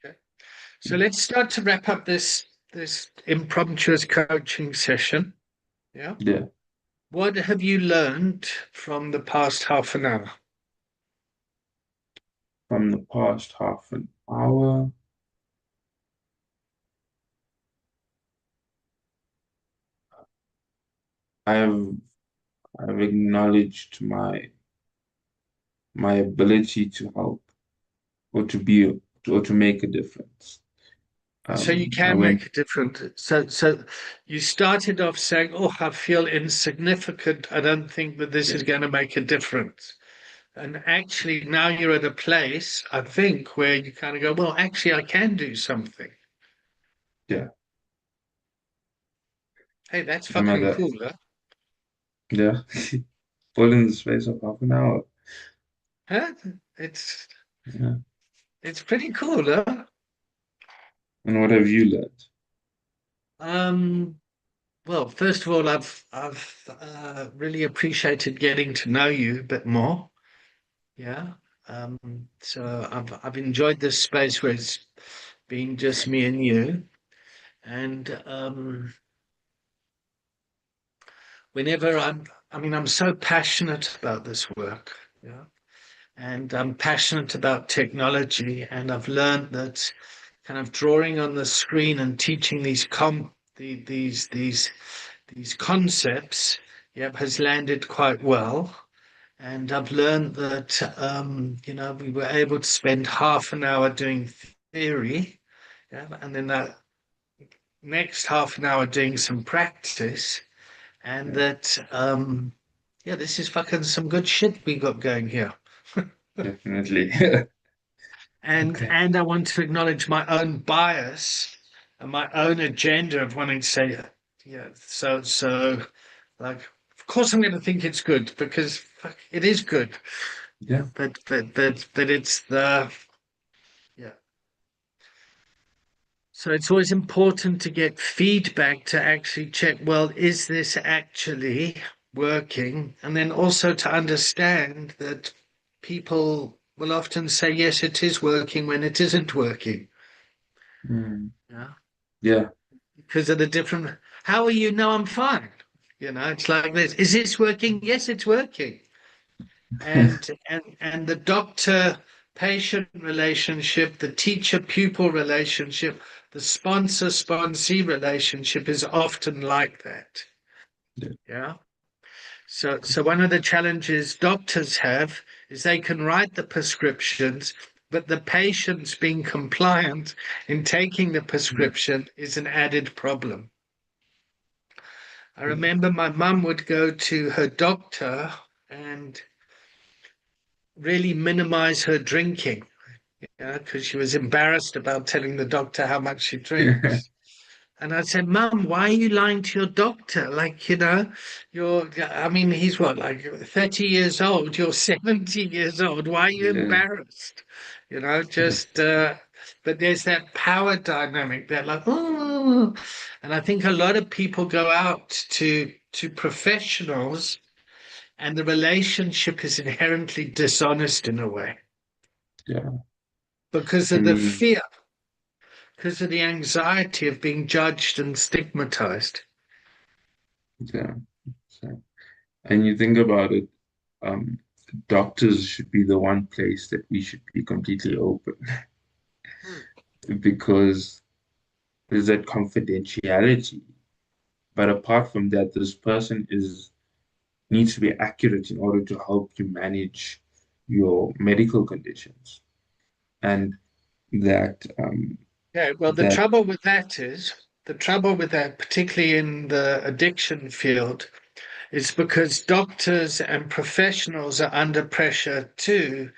Okay. So let's start to wrap up this impromptu coaching session. Yeah. Yeah, What have you learned from the past half an hour? from the past half an hour, I've I've acknowledged my ability to help or to be or to make a difference. So you I can went, make a difference. So you started off saying, "Oh, I feel insignificant. I don't think that this is yeah, going to make a difference." And actually, now you're at a place, I think, where you kind of go, "Well, actually, I can do something." yeah, Hey, that's I'm at fucking that, cool, huh? yeah, all in the space of half an hour. Huh? It's Yeah. it's pretty cool, huh? And what have you learned? Um, well, first of all, I've really appreciated getting to know you a bit more. Yeah. So I've enjoyed this space where it's been just me and you. And whenever I mean, I'm so passionate about this work. Yeah. And I'm passionate about technology. And I've learned that kind of drawing on the screen and teaching these concepts, yep, has landed quite well. And I've learned that we were able to spend half an hour doing theory Yeah, and then the next half an hour doing some practice, and Yeah, yeah, this is fucking some good shit we got going here. definitely. Okay. And I want to acknowledge my own bias and my own agenda of wanting to say, yeah, so like, of course I'm going to think it's good because fuck, it is good. Yeah, Yeah. but it's the yeah. So it's always important to get feedback to actually check, well, is this actually working? And then also to understand that people will often say, yes, it is working when it isn't working. Mm. Yeah. Yeah. Because of the different, how will you know I'm fine? You know, it's like this. Is this working? Yes, it's working. And the doctor patient relationship, the teacher pupil relationship, the sponsor sponsee relationship is often like that. Yeah. Yeah. So one of the challenges doctors have is they can write the prescriptions, but the patients being compliant in taking the prescription is an added problem. I Yeah. remember my mum would go to her doctor and really minimize her drinking, because she was embarrassed about telling the doctor how much she drinks. And I said, Mum, why are you lying to your doctor? Like, I mean, he's what, like 30 years old, you're 70 years old. Why are you Yeah. embarrassed? But there's that power dynamic that, like, oh, and I think a lot of people go out to professionals and the relationship is inherently dishonest in a way Yeah. because I of the mean, fear, because of the anxiety of being judged and stigmatized. yeah. So, and you think about it, um, doctors should be the one place that we should be completely open Hmm. because there's that confidentiality. But apart from that, this person is needs to be accurate in order to help you manage your medical conditions. And that Yeah, well, that the trouble with that, particularly in the addiction field, is because doctors and professionals are under pressure too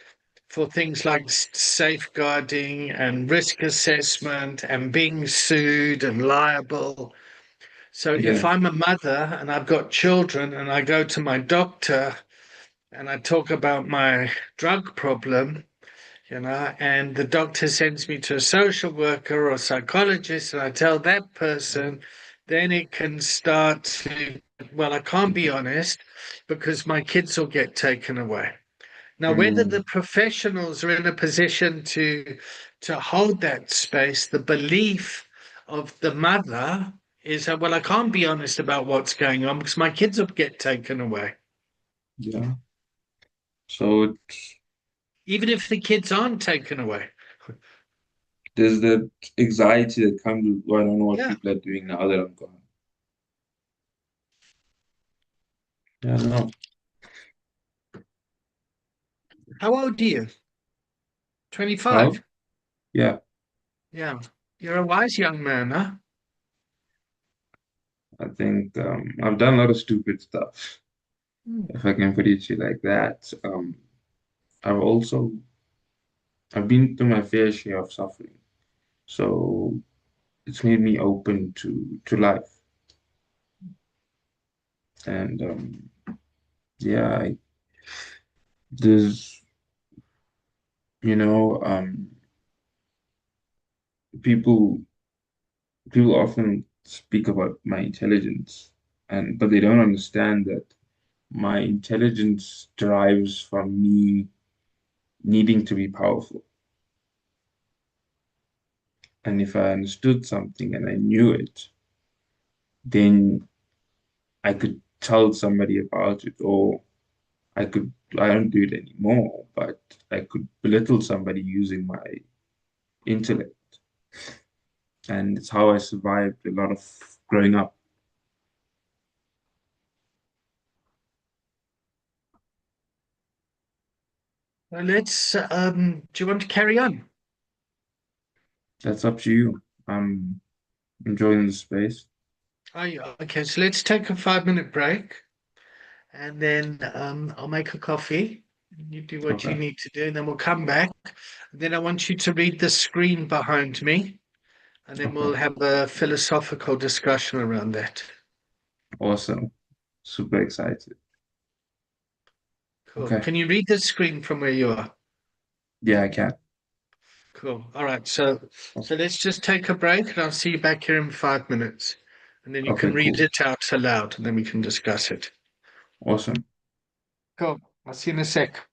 for things like safeguarding and risk assessment and being sued and liable. So if yeah, I'm a mother and I've got children and I go to my doctor and I talk about my drug problem, and the doctor sends me to a social worker or a psychologist and I tell that person, then it can start to, well, I can't be honest because my kids will get taken away. Now, whether the mm, professionals are in a position to hold that space, the belief of the mother is that, well, I can't be honest about what's going on because my kids will get taken away. yeah. So Even if the kids aren't taken away. there's that anxiety that comes with, well, I don't know what Yeah. people are doing now that I'm gone. Yeah, I don't know. How old are you? How? 25. Yeah, Yeah. You're a wise young man, huh? I think I've done a lot of stupid stuff, Hmm. if I can put it to you like that. I've also I've been through my fair share of suffering, so it's made me open to life. And yeah, there's you know people people often speak about my intelligence, and but they don't understand that my intelligence derives from me needing to be powerful. And if I understood something and I knew it, then I could tell somebody about it, or I don't do it anymore, but I could belittle somebody using my intellect. And it's how I survived a lot of growing up. Well, do you want to carry on? That's up to you. I'm enjoying the space. Oh, yeah. Okay, so let's take a 5 minute break and then I'll make a coffee. You do what you Okay. need to do, and then we'll come back. Then I want you to read the screen behind me, and then Okay. we'll have a philosophical discussion around that. Awesome. Super excited. Cool. Okay. Can you read the screen from where you are? Yeah, I can. Cool. All right. So let's just take a break, and I'll see you back here in 5 minutes, and then you Okay, can read cool. it out aloud, and then we can discuss it. Awesome. Cool. I'll see you in a sec.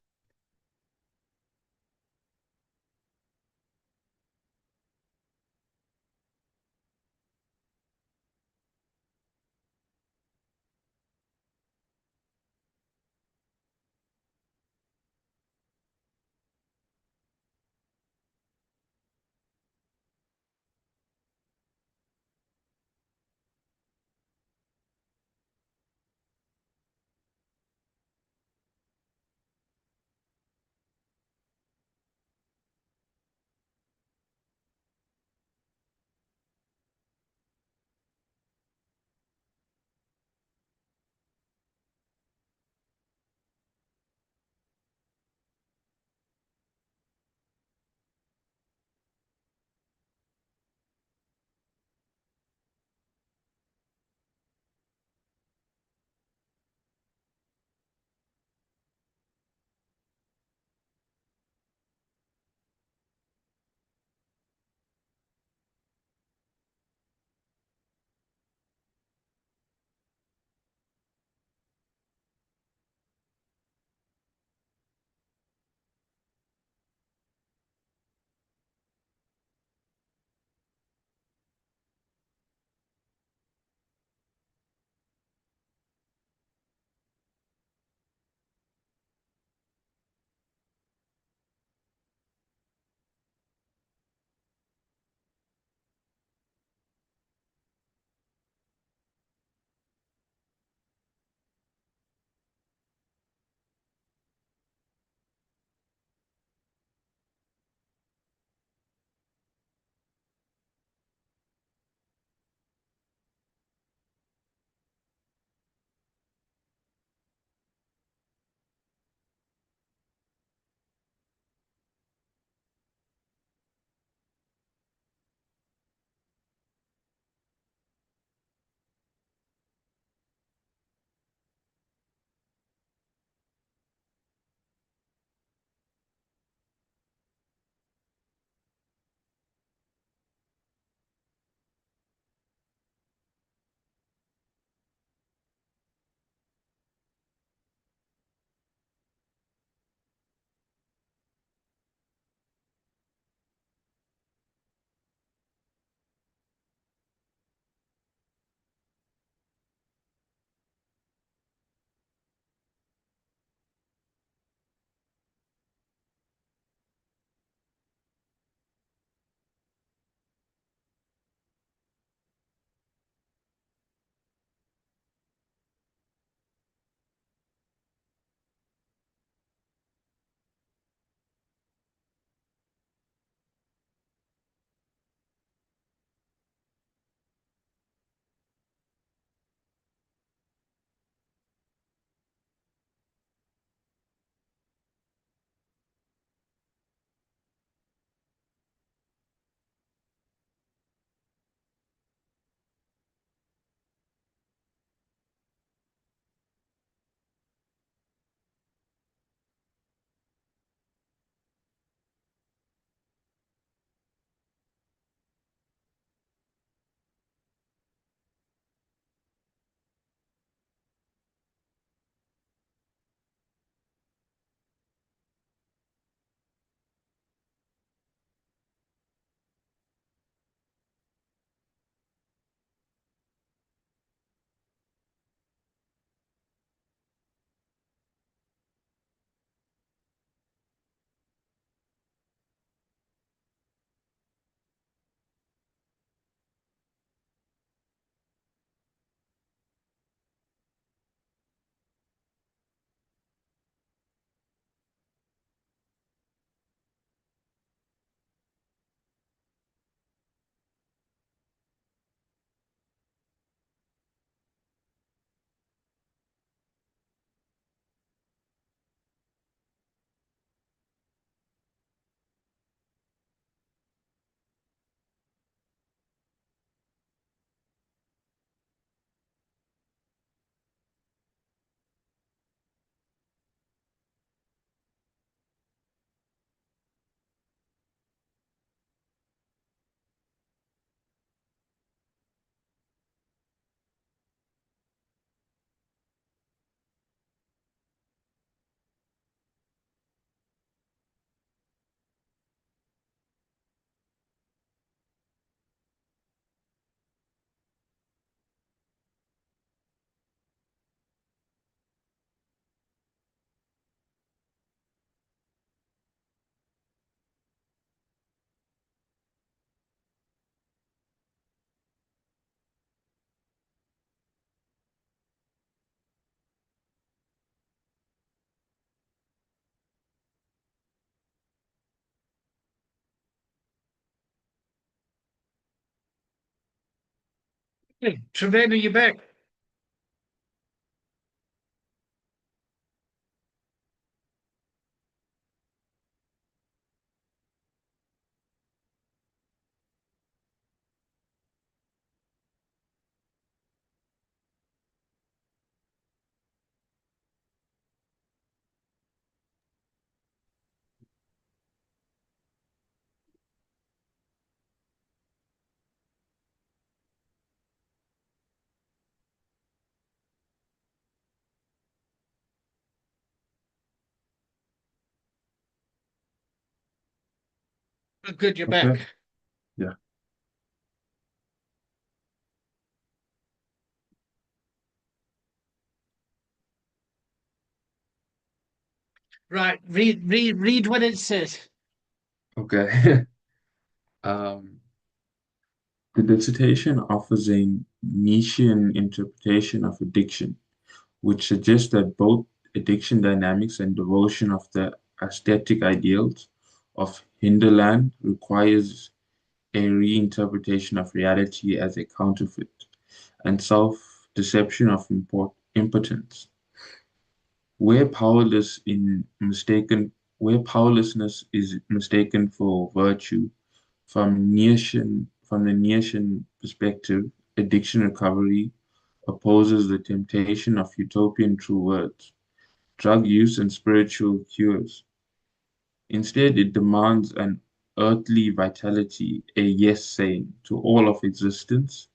Hey, Trevena, you back? Oh, good, you're Okay. back. Yeah. Right, read what it says. Okay. Um, the dissertation offers a Nietzschean interpretation of addiction, which suggests that both addiction dynamics and devotion of the aesthetic ideals of Hinterland requires a reinterpretation of reality as a counterfeit and self-deception of impotence. Where powerless in mistaken, where powerlessness is mistaken for virtue, from the Nietzschean perspective, addiction recovery opposes the temptation of utopian true words, drug use, and spiritual cures. Instead, it demands an earthly vitality, a yes saying to all of existence,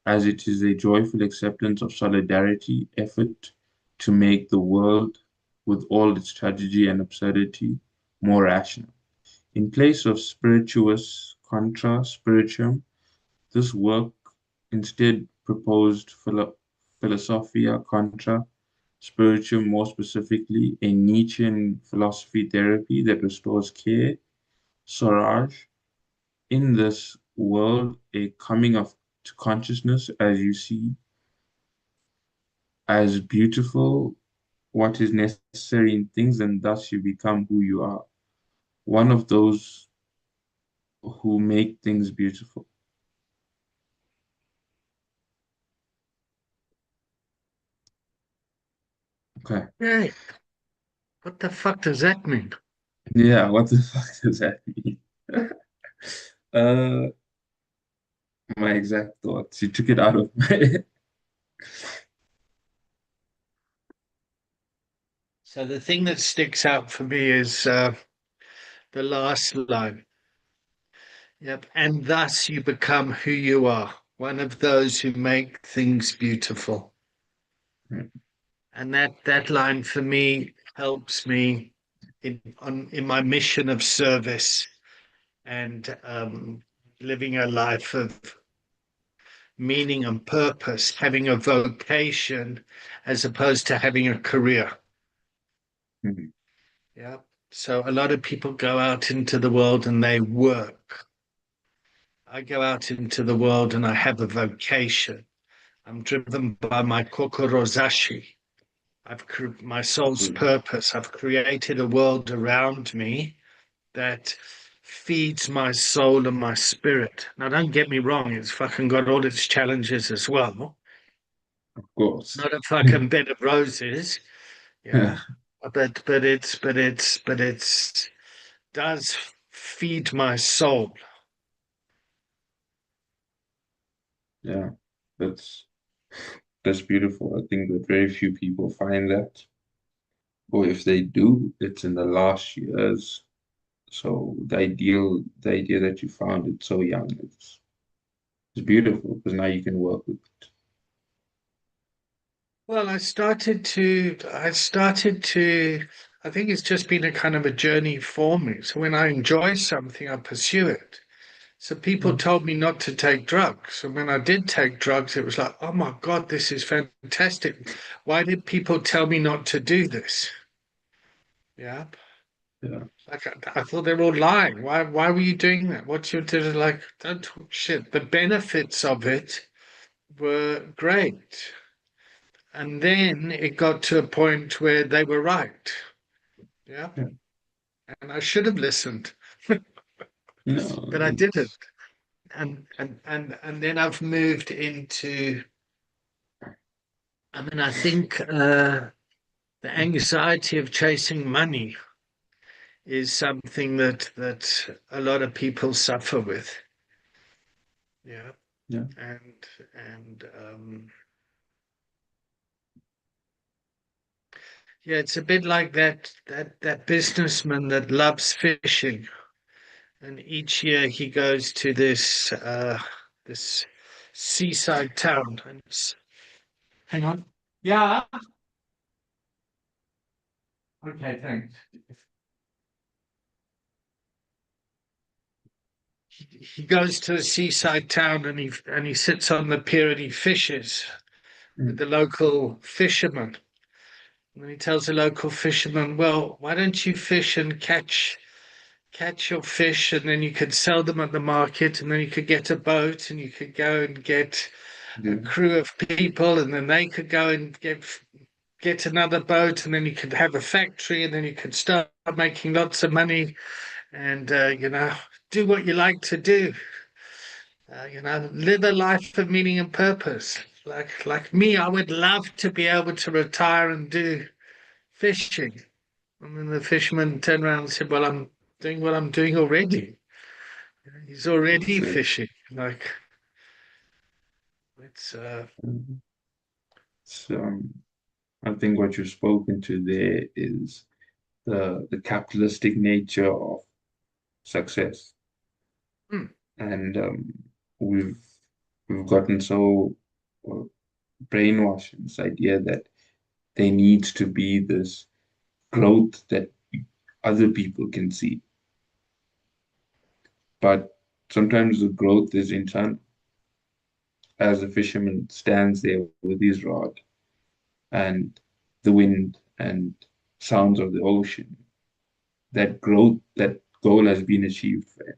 as it is a joyful acceptance of solidarity, effort to make the world, with all its tragedy and absurdity, more rational. In place of spirituous contra spirituum, this work instead proposed philosophia contra spirituum, more specifically, a Nietzschean philosophy therapy that restores care, sorage, in this world, a coming of to consciousness as you see, as beautiful, what is necessary in things, and thus you become who you are. One of those who make things beautiful. Okay. Hey, what the fuck does that mean? Yeah, what the fuck does that mean? Uh, my exact thoughts. You took it out of my head. So the thing that sticks out for me is the last line. Yep. And thus you become who you are, one of those who make things beautiful. And that line for me helps me in my mission of service and living a life of meaning and purpose, having a vocation as opposed to having a career. Mhm. Yeah. So a lot of people go out into the world and they work. I go out into the world and I have a vocation. I'm driven by my kokorozashi. My soul's purpose. I've created a world around me that feeds my soul and my spirit. Now, don't get me wrong; it's fucking got all its challenges as well. Of It's course. not a fucking bed of roses, yeah. But it's does feed my soul. Yeah, that's that's beautiful. I think that very few people find that, or if they do, it's in the last years. So the idea that you found it so young, it's beautiful because now you can work with it. Well, I think it's just been a kind of a journey for me. So when I enjoy something, I pursue it. So people Yeah. told me not to take drugs. And when I did take drugs, it was like, oh my God, this is fantastic. Why did people tell me not to do this? Yeah. Yeah. Like I thought they were all lying. Why were you doing that? What you did like, don't talk shit. The benefits of it were great. And then it got to a point where they were right. Yeah. Yeah. And I should have listened, No, but I didn't. and then I've moved into. I mean, I think the anxiety of chasing money is something that a lot of people suffer with. Yeah, Yeah. and yeah, it's a bit like that businessman that loves fishing, and each year he goes to this seaside town, and hang on, yeah, okay, thanks. He goes to a seaside town and he sits on the pier and he fishes with Mm. the local fishermen. And then he tells the local fisherman, "Well, why don't you fish and catch your fish, and then you could sell them at the market, and then you could get a boat, and you could go and get a Yeah. crew of people, and then they could go and get another boat, and then you could have a factory, and then you could start making lots of money, and do what you like to do. Live a life of meaning and purpose. Like me, I would love to be able to retire and do fishing." And then the fisherman turned around and said, "Well, I'm doing what I'm doing already." He's already So, fishing. Like it's um, so I think what you've spoken to there is the capitalistic nature of success, hmm. and we've we've gotten so uh, brainwashed in this idea that there needs to be this growth that other people can see, but sometimes the growth is internal. As the fisherman stands there with his rod and the wind and sounds of the ocean, that growth, that goal has been achieved for him.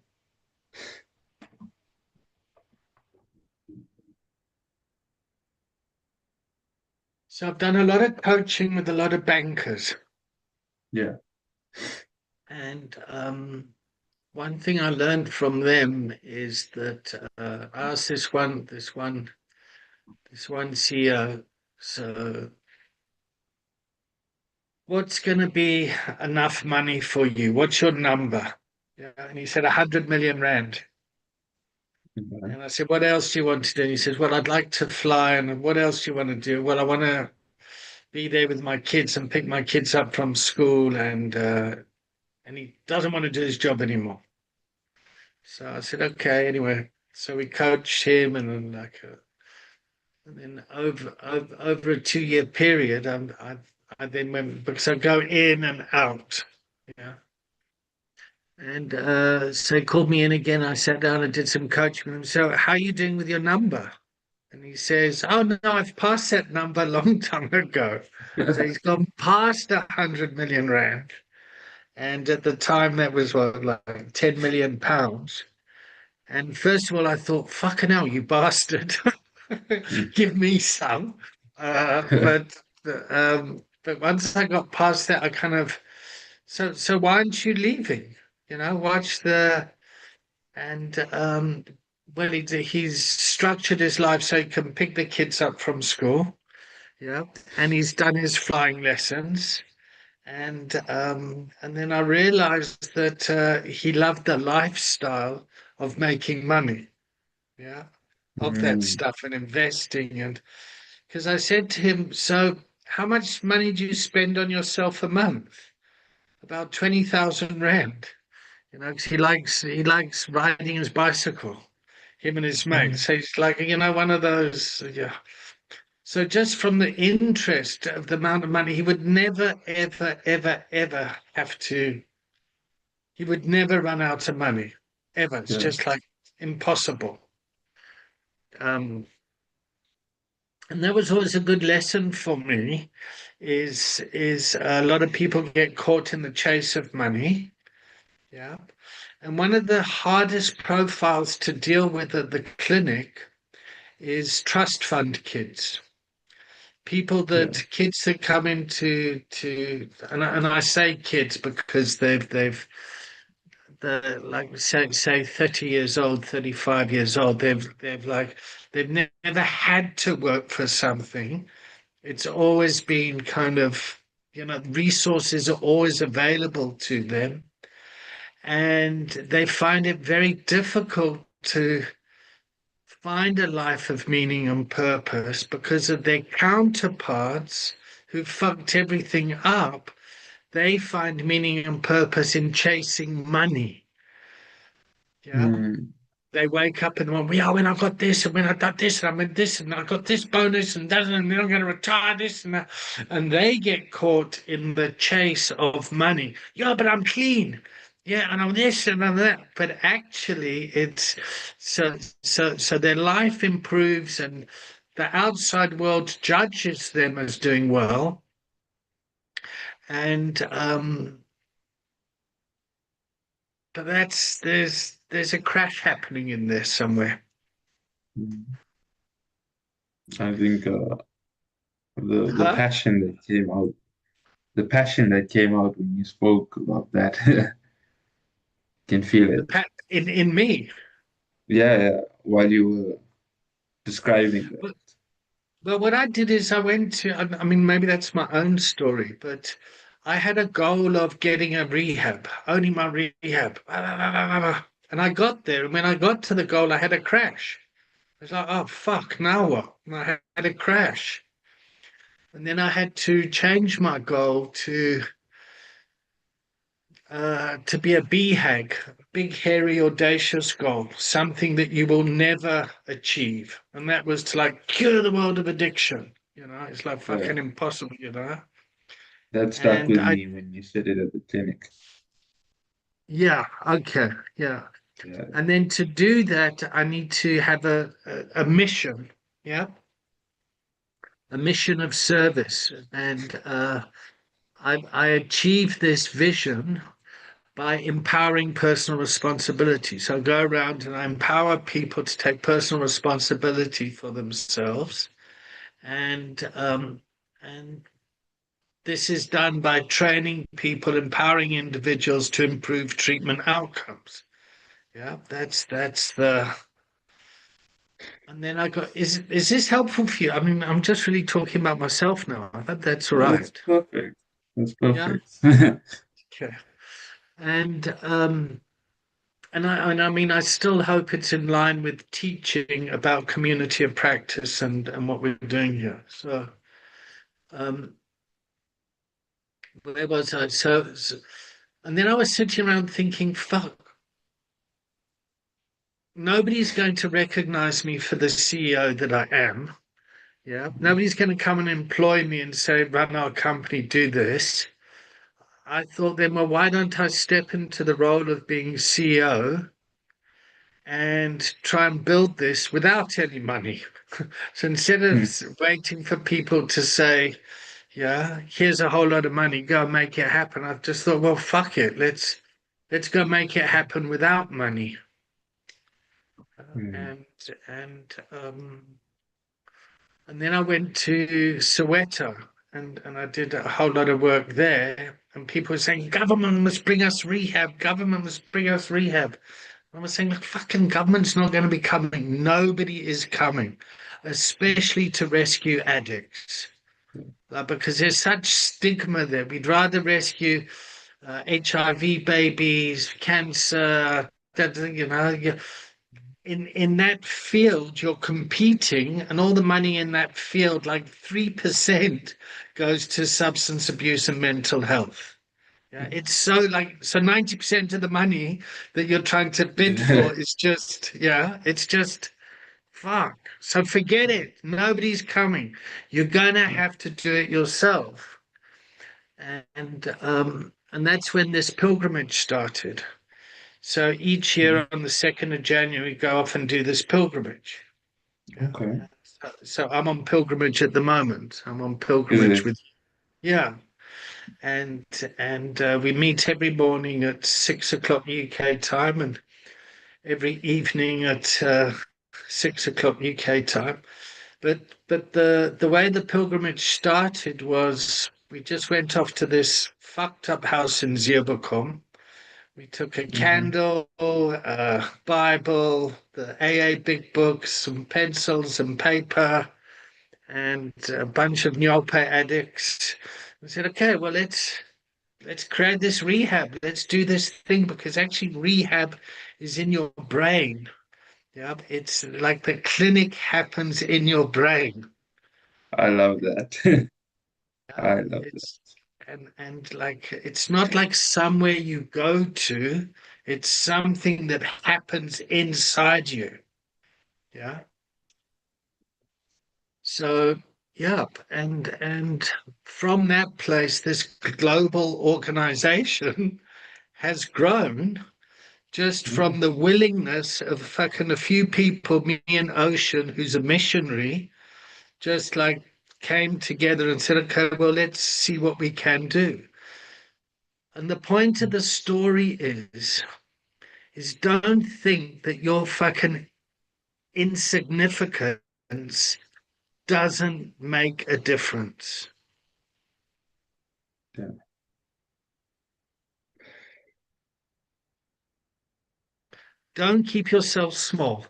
So I've done a lot of coaching with a lot of bankers, Yeah. and one thing I learned from them is that I asked this one CEO, so what's going to be enough money for you? What's your number? Yeah, and he said 100 million rand. Okay. And I said, "What else do you want to do?" And he says, "Well, I'd like to fly." And what else do you want to do? "Well, I want to be there with my kids and pick my kids up from school." And he doesn't want to do his job anymore. So I said, "Okay." Anyway, so we coached him, and then over a 2 year period, I then went because I go in and out. Yeah. And so he called me in again. I sat down and did some coaching with him. "So, how are you doing with your number?" And he says, "Oh no, I've passed that number a long time ago." So he's gone past 100 million rand. And at the time that was what, like £10 million. And first of all, I thought, "Fucking hell, you bastard. Give me some." But once I got past that, I kind of so why aren't you leaving? Watch the and well, he's structured his life so he can pick the kids up from school. Yeah, and he's done his flying lessons, and then I realized that he loved the lifestyle of making money. Yeah, of that Mm, stuff and investing, and because I said to him, "So, how much money do you spend on yourself a month?" "About 20,000 rand." 'Cause he likes riding his bicycle, him and his mates. mm, So he's like, one of those, yeah. So just from the interest of the amount of money, he would never, ever, ever, ever he would never run out of money, ever. It's yeah. just like impossible. Um, and that was always a good lesson for me, is a lot of people get caught in the chase of money. Yeah. And one of the hardest profiles to deal with at the clinic is trust fund kids. Yeah. Kids that come into and I say kids because like say 30 years old, 35 years old, they've never had to work for something. It's always been kind of, resources are always available to them, and they find it very difficult to find a life of meaning and purpose because of their counterparts who fucked everything up. They find meaning and purpose in chasing money. Yeah. Mm. They wake up and want, yeah, when I got this, and when I got this, and I went this, and I got this bonus, and that, and then I'm going to retire this, and that. And they get caught in the chase of money. Yeah, but I'm clean. Yeah, and I'm this and I'm that. But actually, it's so their life improves, and the outside world judges them as doing well, and but there's a crash happening in there somewhere. Mm. I think the Huh? passion that came out, when you spoke about that, can feel The it. pat in me. Yeah, yeah, while you were describing that. But but what I did is I went to. I mean, maybe that's my own story, but I had a goal of getting a rehab, owning my rehab, and I got there. And when I got to the goal, I had a crash. I was like, oh fuck, now what? And I had a crash, and then I had to change my goal to be a BHAG, big, hairy, audacious goal, something that you will never achieve. And that was to like cure the world of addiction. It's like Yeah, fucking impossible. that stuck And with me when you said it at the clinic. yeah, okay, yeah. Yeah. And then to do that, I need to have a mission, yeah, a mission of service. And I achieve this vision by empowering personal responsibility. So I go around and I empower people to take personal responsibility for themselves, and this is done by training people, empowering individuals to improve treatment outcomes. Yeah, that's the. And then I got, is this helpful for you? I mean, I'm just really talking about myself now. I hope that's all No, that's right. perfect. That's Yeah. perfect. Okay. And and I mean, I still hope it's in line with teaching about community of practice and what we're doing here. So, um, where was I? And then I was sitting around thinking, fuck, nobody's going to recognize me for the CEO that I am. Yeah. Nobody's going to come and employ me and say, run our company, do this. I thought then, well, why don't I step into the role of being CEO and try and build this without any money? So instead of Hmm. waiting for people to say, yeah, here's a whole lot of money, go make it happen, I've just thought, well, fuck it, let's go make it happen without money. Hmm. And then I went to Soweto and I did a whole lot of work there. And people were saying, government must bring us rehab, government must bring us rehab. I was saying, look, fucking government's not going to be coming. Nobody is coming, especially to rescue addicts. Because there's such stigma there. We'd rather rescue HIV babies, cancer, in that field, you're competing, and all the money in that field, like 3%, goes to substance abuse and mental health. Yeah, it's so 90% of the money that you're trying to bid for is just, yeah, it's just fuck. So forget it. Nobody's coming. You're gonna have to do it yourself. And that's when this pilgrimage started. So each year on the 2nd of January, go off and do this pilgrimage. Yeah. Okay. So I'm on pilgrimage at the moment. I'm on Is pilgrimage it? with, yeah. And we meet every morning at 6 o'clock UK time and every evening at 6 o'clock UK time. But the way the pilgrimage started was we just went off to this fucked up house in Zeebrugge, We took a Hmm. candle, a Bible, the AA big books, some pencils and paper, and a bunch of Nyope addicts. We said, okay, well, let's create this rehab. Let's do this thing because actually rehab is in your brain. Yeah, it's like the clinic happens in your brain. I love that. Yeah, I love that. it's and like it's not like somewhere you go to, it's something that happens inside you. Yeah. So yeah, and from that place, this global organization has grown just Yeah. from the willingness of fucking a few people, me and Ocean, who's a missionary, just like came together and said, okay, well, let's see what we can do. And the point of the story is don't think that your fucking insignificance doesn't make a difference. Yeah. Don't keep yourself small.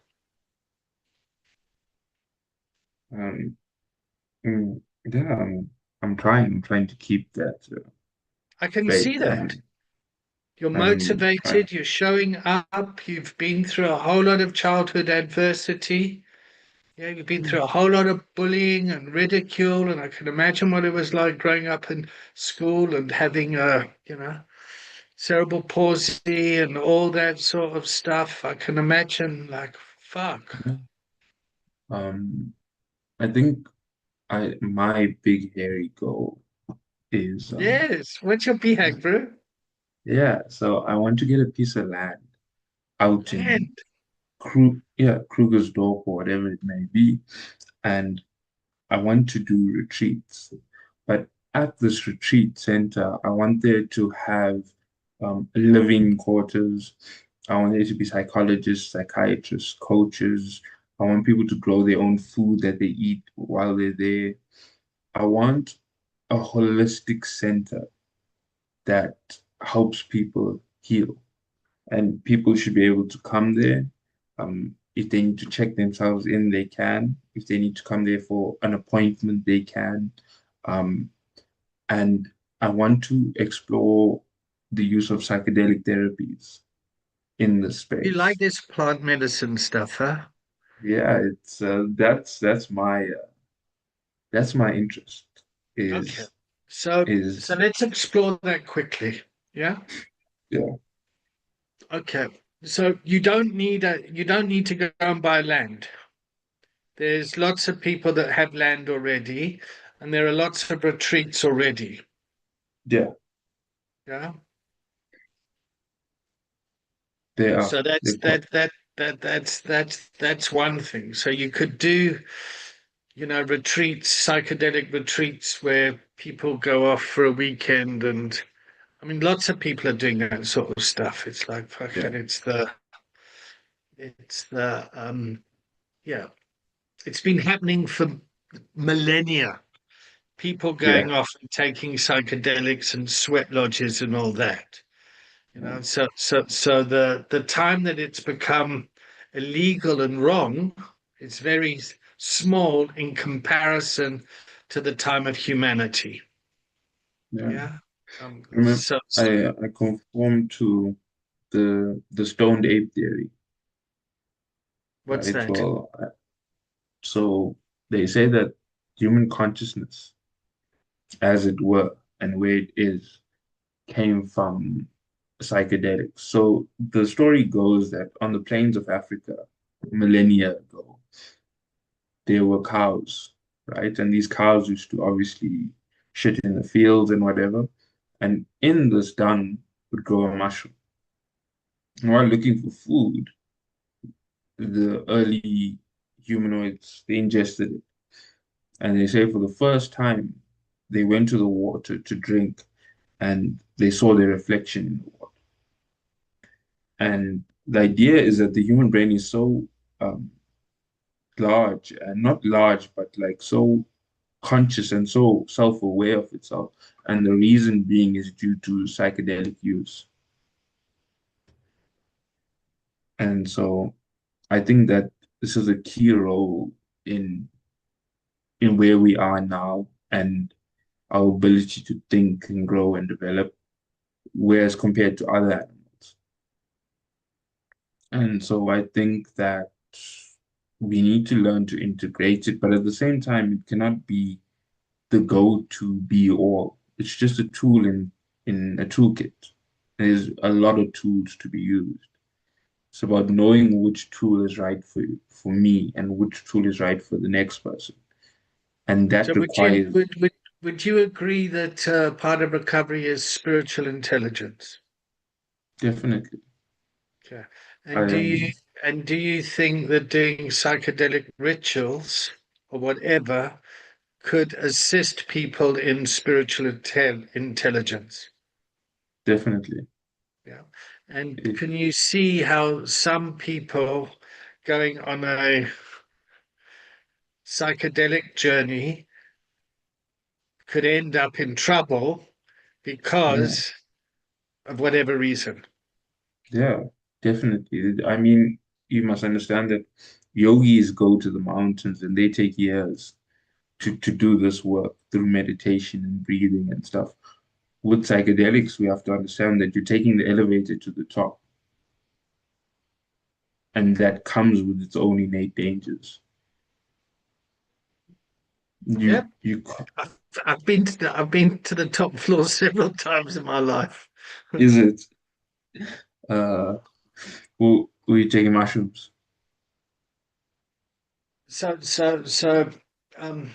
Um, yeah, I'm trying to keep that I can see faith that. and You're trying. motivated, you're showing up, you've been through a whole lot of childhood adversity. Yeah, you've been through a whole lot of bullying and ridicule, and I can imagine what it was like growing up in school and having cerebral palsy and all that sort of stuff. I can imagine, like, fuck. Yeah. Um, I think my big hairy goal is Yes, what's your BHAG, bro? yeah. So I want to get a piece of land out in Land. Krugersdorp or whatever it may be, and I want to do retreats. But at this retreat center, I want there to have living quarters. I want there to be psychologists, psychiatrists, coaches. I want people to grow their own food that they eat while they're there. I want a holistic center that helps people heal. And people should be able to come there. If they need to check themselves in, they can. If they need to come there for an appointment, they can. Um, and I want to explore the use of psychedelic therapies in the You like space. this plant medicine stuff, huh? Yeah, it's that's my interest Okay. is So is let's explore that quickly. Yeah? yeah, Okay. So you don't need to go and buy land. There's lots of people that have land already, and there are lots of retreats already. yeah, Yeah. they are. So that's They're quite that's one thing. So you could do, retreats, psychedelic retreats where people go off for a weekend, and I mean lots of people are doing that sort of stuff. It's like yeah, fucking it's the yeah. It's been happening for millennia. People yeah, going off and taking psychedelics and sweat lodges and all that. yeah, So the time that it's become illegal and wrong is very small in comparison to the time of humanity. yeah. Yeah. Remember, I conform to the stoned ape theory, What's right? that? Well, so they say that human consciousness, as it were, and where it is, came from psychedelics. So the story goes that on the plains of Africa, millennia ago, there were cows, right? And these cows used to obviously shit in the fields and whatever. And in this dung would grow a mushroom. And while looking for food, the early humanoids, they ingested it. And they say for the first time, they went to the water to drink and they saw their reflection in the water. And the idea is that the human brain is so um, large, and not large, but like so conscious and so self-aware of itself. And the reason being is due to psychedelic use. And so I think that this is a key role in where we are now and our ability to think and grow and develop, whereas compared to other animals. And so I think that we need to learn to integrate it, but at the same time, it cannot be the go-to be all. It's just a tool in a toolkit. There's a lot of tools to be used. It's about knowing which tool is right for you, for me, and which tool is right for the next person. And So that would you requires would you agree that part of recovery is spiritual intelligence? definitely. Yeah. I And do you think that doing psychedelic rituals or whatever could assist people in spiritual intelligence? definitely. Yeah. And It, can you see how some people going on a psychedelic journey could end up in trouble yeah, because of whatever reason? yeah, definitely. I mean, you must understand that yogis go to the mountains and they take years to do this work through meditation and breathing and stuff. With psychedelics, we have to understand that you're taking the elevator to the top, and that comes with its own innate dangers. You Yep. you I've been to the top floor several times in my life. is it were you taking mushrooms? So um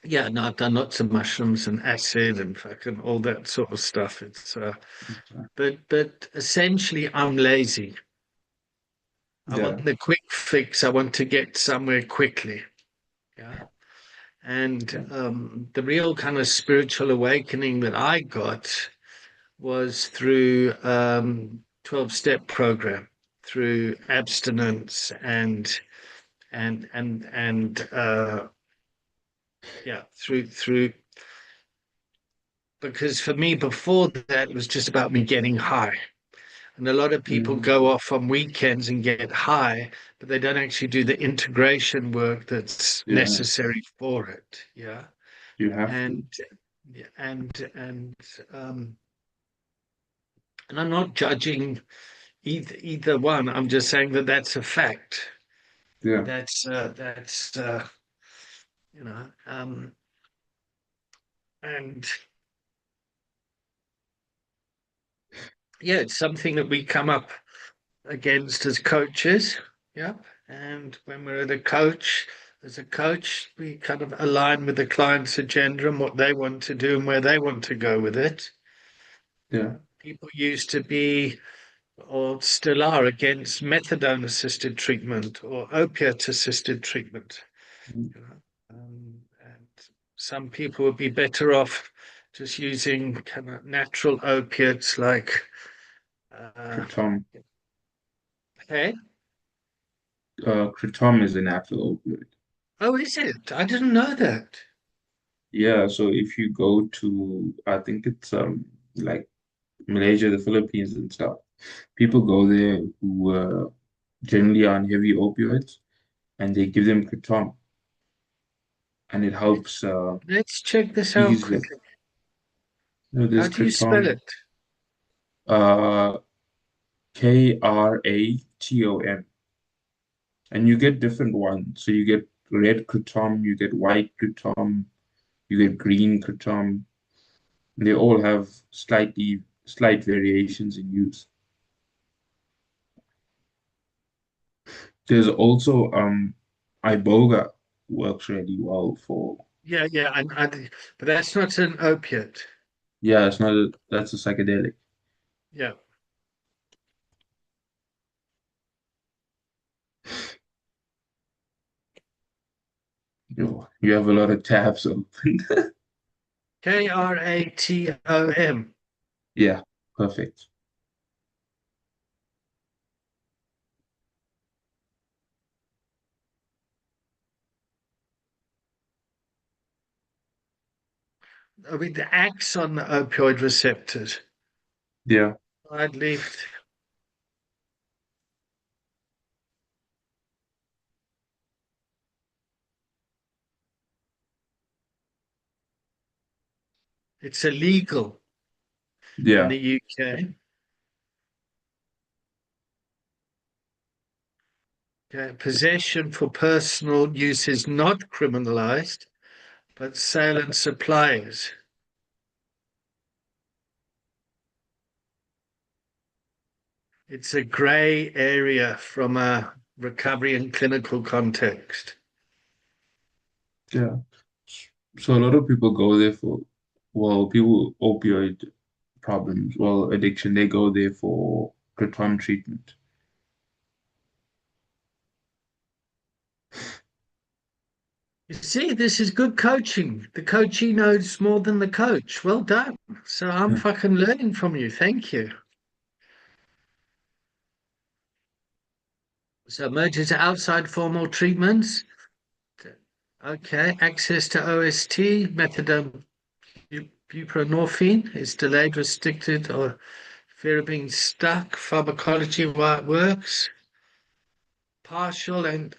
yeah, no, I've done lots of mushrooms and acid and fucking all that sort of stuff. It's but essentially I'm lazy. I Yeah, want the quick fix. I want to get somewhere quickly. Yeah. And yeah, the real kind of spiritual awakening that I got was through 12-step program, through abstinence and yeah, through because for me before that it was just about me getting high. And a lot of people mm, go off on weekends and get high, but they don't actually do the integration work that's yeah. necessary for it. Yeah. You have to. And and um and I'm not judging either one. I'm just saying that that's a fact. Yeah, That's you know and yeah, it's something that we come up against as coaches. Yeah. And when we're at a coach, as a coach, we kind of align with the client's agenda and what they want to do and where they want to go with it. yeah, People used to be or still are against methadone assisted treatment or opiate assisted treatment. mm, You know? And some people would be better off just using kind of natural opiates like uh, kratom. hey, Kratom is a natural opioid. oh, is it? I didn't know that. Yeah, so if you go to, I think it's like Malaysia, the Philippines and stuff, people go there who generally are on heavy opioids, and they give them kratom, and it Let's helps let's check this out ease them. quickly. You know, How there's do you spell kratom, it? uh, Kratom, and you get different ones. So you get red kratom, you get white kratom, you get green kratom. They all have slight variations in use. There's also iboga works really well for. Yeah, yeah, but that's not an opiate. Yeah, it's not that's a psychedelic. Yeah. You have a lot of tabs open. Kratom. Yeah, perfect. I mean, the acts on the opioid receptors. Yeah, I'd leave. It's illegal in Yeah, the UK. Okay. Possession for personal use is not criminalized, but sale and supply is. It's a gray area from a recovery and clinical context. yeah. So a lot of people go there for, well, people opioid problems, well, addiction, they go there for proton treatment. You see, this is good coaching. The coachee knows more than the coach. Well done. So I'm Yeah, fucking learning from you. Thank you. So merges outside formal treatments. Okay. Access to OST, methadone, buprenorphine is delayed, restricted, or fear of being stuck. Pharmacology, why it works. Partial and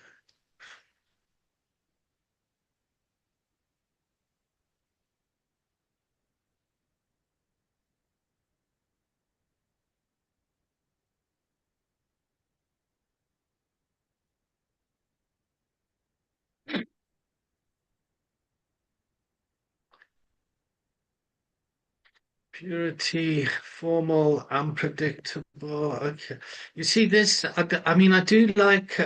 purity, formal, unpredictable. Okay. You see this, I mean, I do like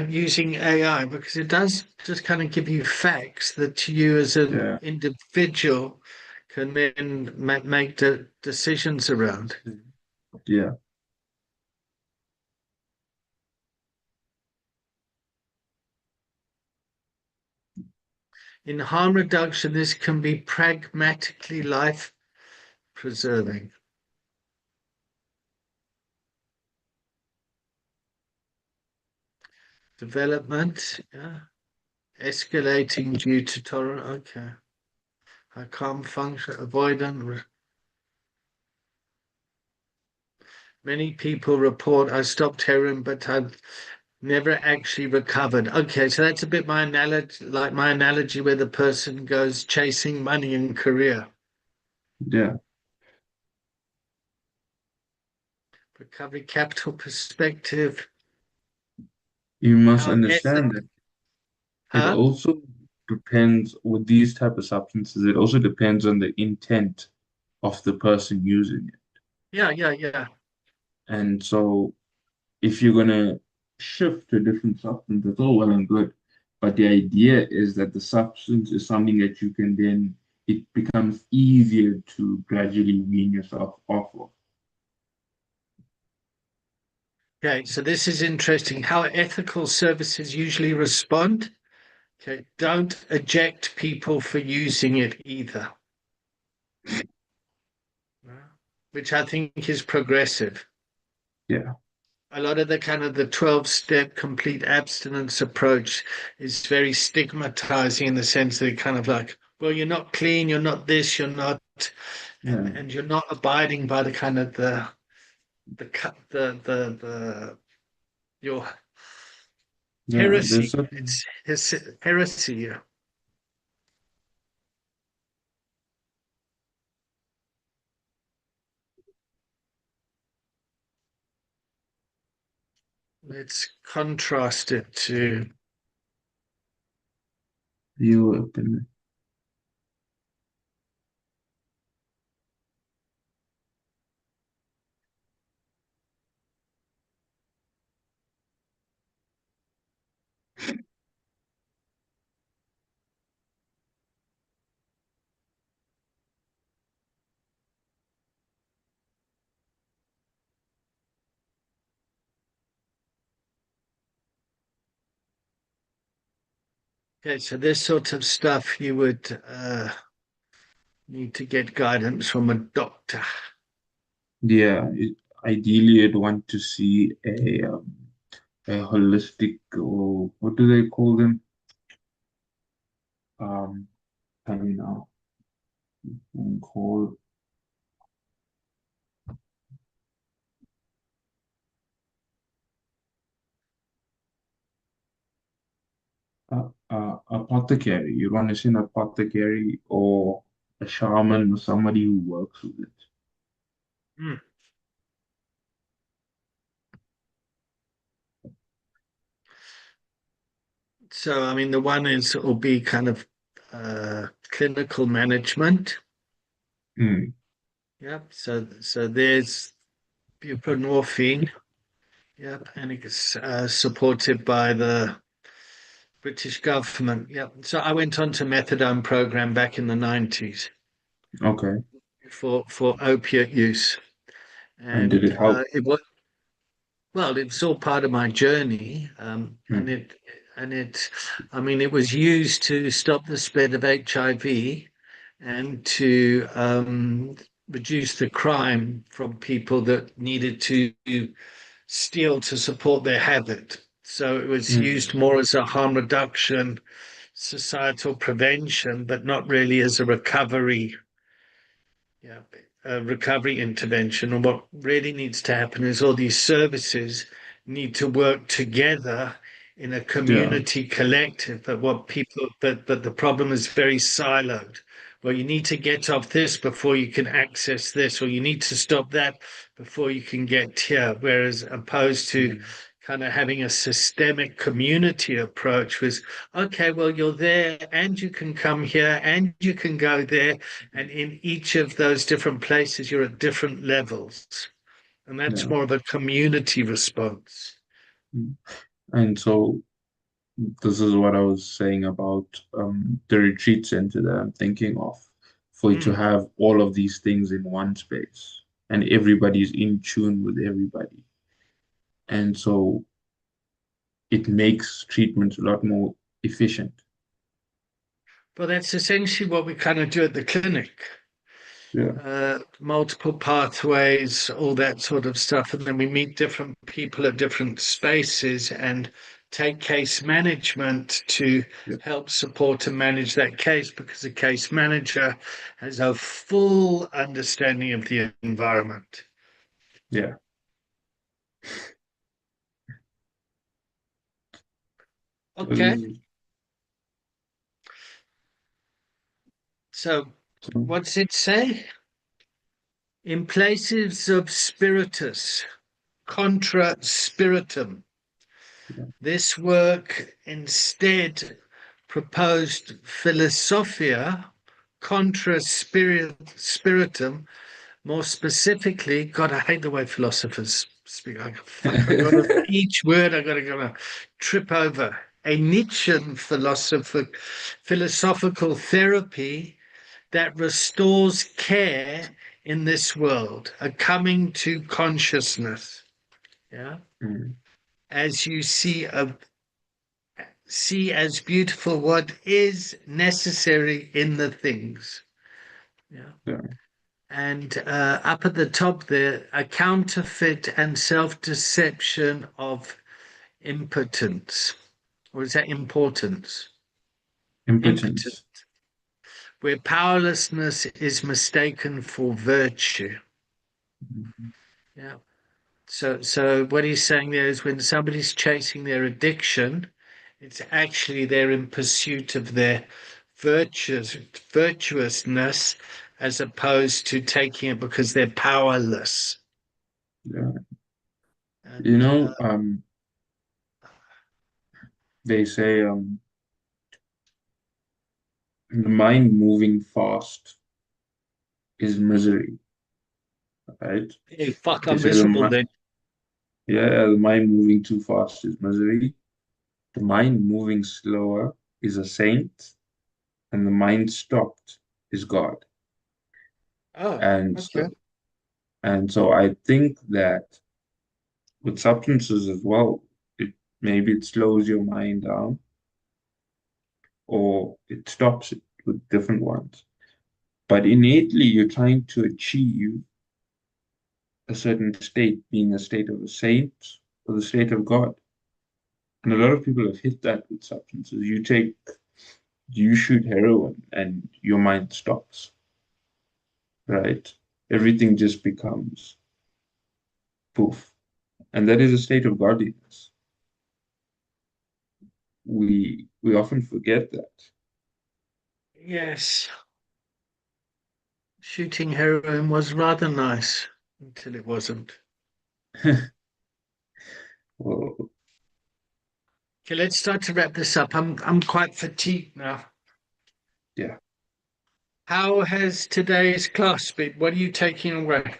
using AI because it does just kind of give you facts that you as an yeah, individual can then make the decisions around. yeah. In harm reduction, this can be pragmatically life preserving. Development, yeah. Escalating due to tolerance. Okay. I can't function, avoidant. Many people report I stopped heroin, but I've never actually recovered. Okay, so that's a bit my analogy, like my analogy where the person goes chasing money and career. Yeah. Recovery capital perspective. You must How ethic, understand that it huh? also depends with these type of substances, it also depends on the intent of the person using it. Yeah, yeah, yeah. And so if you're gonna shift to a different substance, that's all well and good. But the idea is that the substance is something that you can then, it becomes easier to gradually wean yourself off of. Okay, so this is interesting. How ethical services usually respond. Okay, don't eject people for using it either, which I think is progressive. Yeah. A lot of the kind of the 12-step complete abstinence approach is very stigmatizing in the sense that it kind of like, well, you're not clean, you're not this, you're not, Yeah. and you're not abiding by the kind of the your Yeah. There's heresy. certain, It's heresy. Yeah. Let's contrast it to view open. okay, so this sort of stuff you would need to get guidance from a doctor. Yeah. Ideally, you'd want to see a holistic, or what do they call them? Tell me now. Called apothecary. You want to see an apothecary or a shaman or somebody who works with it. Mm. So, I mean, the one is will be kind of clinical management. Mm, Yep. So there's buprenorphine. Yep, and it's supported by the British government. Yep. So I went on to methadone program back in the 90s okay. for opiate use, And did and it help? it was well, it's all part of my journey, Mm, and it, I mean, it was used to stop the spread of HIV and to reduce the crime from people that needed to steal to support their habit. So it was mm, used more as a harm reduction, societal prevention, but not really as a recovery, yeah, a recovery intervention. And what really needs to happen is all these services need to work together in a yeah, community collective. But the problem is very siloed. Well, you need to get off this before you can access this, or you need to stop that before you can get here. Whereas opposed to mm, kind of having a systemic community approach was, okay, well, you're there and you can come here and you can go there. And in each of those different places, you're at different levels. And that's yeah. more of a community response. Mm. And so this is what I was saying about the retreat center that I'm thinking of, for you to Mm. have all of these things in one space and everybody's in tune with everybody. And so it makes treatment a lot more efficient. But that's essentially what we kind of do at the clinic. Yeah. Multiple pathways, all that sort of stuff. And then we meet different people at different spaces and take case management to Yeah. help support and manage that case because the case manager has a full understanding of the environment. Yeah. This Okay. is- So so, what's it say? In places of spiritus, contra spiritum. yeah. This work instead proposed philosophia contra spiritum. More specifically, God, I hate the way philosophers speak. I got to, each word I got to go trip over. A Nietzschean philosophical therapy that restores care in this world, a coming to consciousness. Yeah, Mm, as you see as beautiful what is necessary in the things. Yeah. yeah. And up at the top there, a counterfeit and self-deception of impotence. Or is that importance? Impotence, Impotence. where powerlessness is mistaken for virtue. Mhm. Yeah. So what he's saying there is when somebody's chasing their addiction, it's actually they're in pursuit of their virtuousness as opposed to taking it because they're powerless. Yeah. You And know, they say the mind moving fast is misery, right? hey, fuck, They I'm say miserable then. the mind moving too fast is misery. The mind moving slower is a saint, and the mind stopped is God. Oh, And okay. so, and so I think that with substances as well, maybe it slows your mind down or it stops it with different ones. But innately, you're trying to achieve a certain state, being a state of a saint or the state of God. And a lot of people have hit that with substances. You shoot heroin and your mind stops, right? Everything just becomes poof. And that is a state of godliness. We often forget that. Yes. Shooting heroin was rather nice until it wasn't. Well, Okay, let's start to wrap this up. I'm quite fatigued now. yeah, How has today's class been? What are you taking away?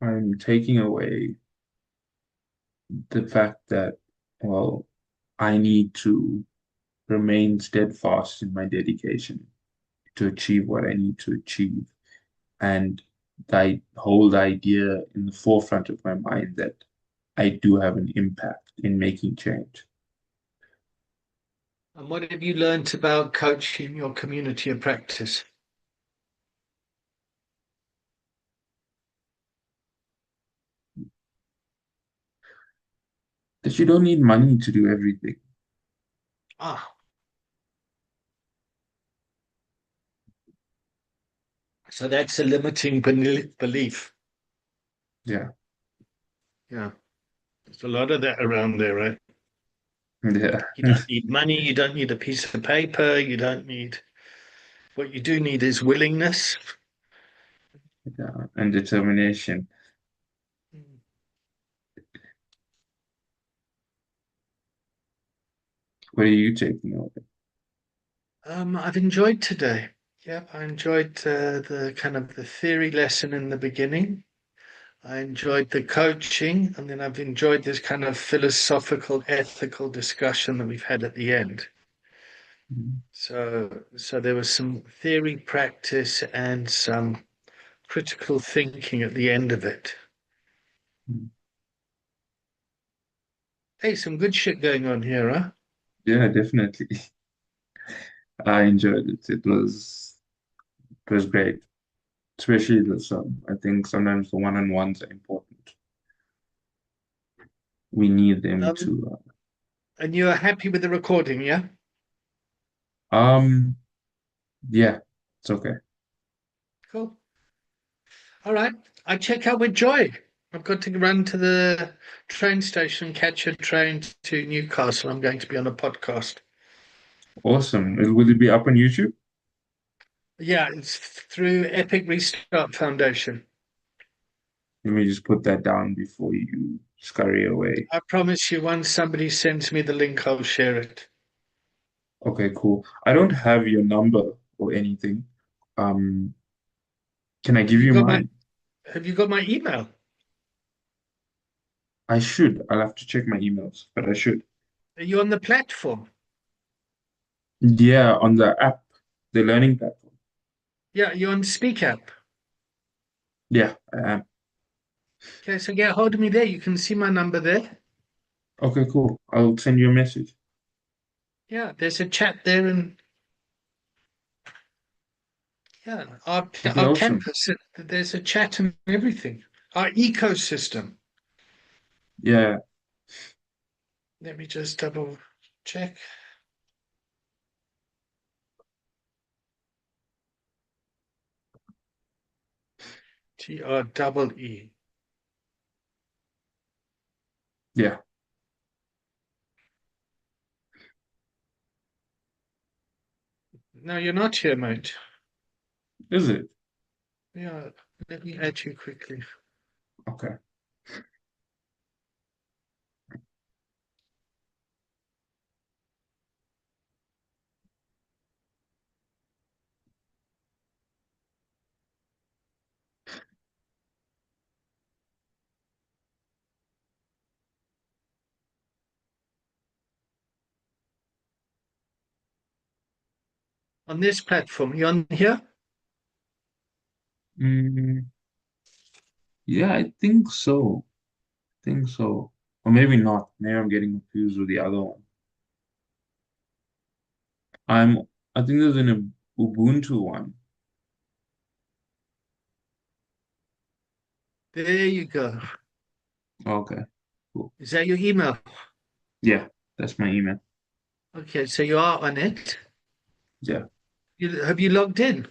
I'm taking away the fact that, well, I need to remain steadfast in my dedication to achieve what I need to achieve. And I hold the idea in the forefront of my mind that I do have an impact in making change. And what have you learned about coaching your community of practice? That you don't need money to do everything. Ah, so that's a limiting belief. Yeah, Yeah, there's a lot of that around there, right? yeah, You don't need money, you don't need a piece of paper, you don't need, what you do need is willingness. yeah, and determination. What are you taking away? I've enjoyed today. Yeah, I enjoyed the kind of the theory lesson in the beginning. I enjoyed the coaching, and then I've enjoyed this kind of philosophical, ethical discussion that we've had at the end. Mhm. So there was some theory practice and some critical thinking at the end of it. Hey, some good shit going on here, huh? Yeah, definitely. I enjoyed it. It was great, especially the some. I think sometimes the one-on-ones are important. We need them Um, to. and you're happy with the recording, yeah? Yeah, it's okay. Cool. All right. I check out with Joy. I've got to run to the train station, catch a train to Newcastle. I'm going to be on a podcast. Awesome. Will it be up on YouTube? Yeah, it's through Epic Restart Foundation. Let me just put that down before you scurry away. I promise you, once somebody sends me the link, I'll share it. Okay, cool. I don't have your number or anything. Um, can I Have give you you got my mine? Have you got my email? I should. I'll have to check my emails, but I should. Are you on the platform? Yeah, on the app, the learning platform. Yeah, you're on Speak app. Yeah, I am. Okay, so get hold of me there. You can see my number there. Okay, cool. I'll send you a message. Yeah, there's a chat there, and yeah, Okay, our awesome. campus. There's a chat and everything. Our ecosystem. Yeah, Let me just double check. TREE. yeah. No, you're not here, mate. Is it? Yeah, let me add you quickly. Okay. On this platform, you on here? Mm, yeah, I think so. Think so. Or maybe not. Maybe I'm getting confused with the other one. I'm, I think there's an Ubuntu one. There you go. Okay, cool. Is that your email? Yeah, that's my email. Okay, so you are on it. Yeah, Have you logged in?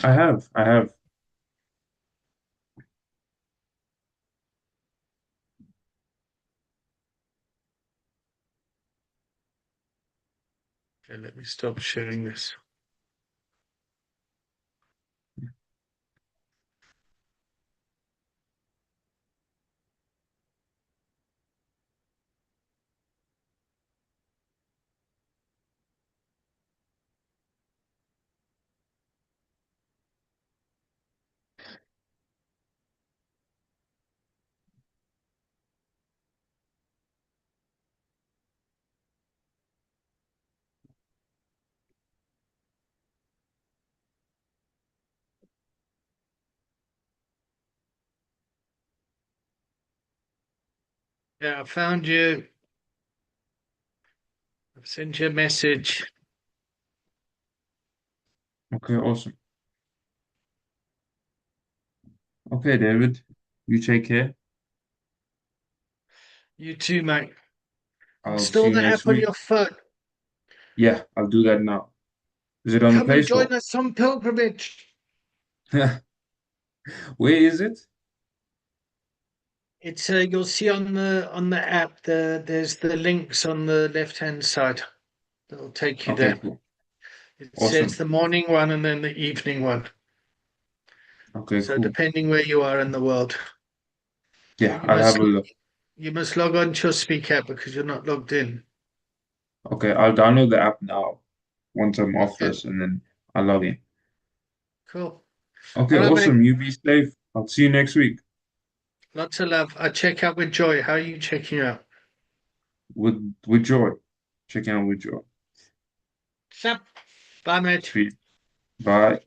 I have. I have. Okay, let me stop sharing this. Yeah, I found you. I've sent you a message. Okay, awesome. Okay, David, you take care. You too, mate. I'll see Install you the next app on week. your phone. Yeah, I'll do that now. Is it on the Come Play and join Store? us on pilgrimage. Where is it? It's you'll see on the app there's the links on the left hand side that'll take you Okay, there. cool. It says Awesome. the morning one and then the evening one. Okay, So cool. depending where you are in the world, but Yeah, you I'll must have a look. log on to your Speak app because you're not logged in. Okay, I'll download the app now once I'm off Okay, this and then I'll log in. cool. Okay, All right, mate. awesome. You be safe. I'll see you next week Lots of love. I check out with Joy. How are you checking out? with joy. Check out with joy. Sup? Bye, mate. Sweet. Bye.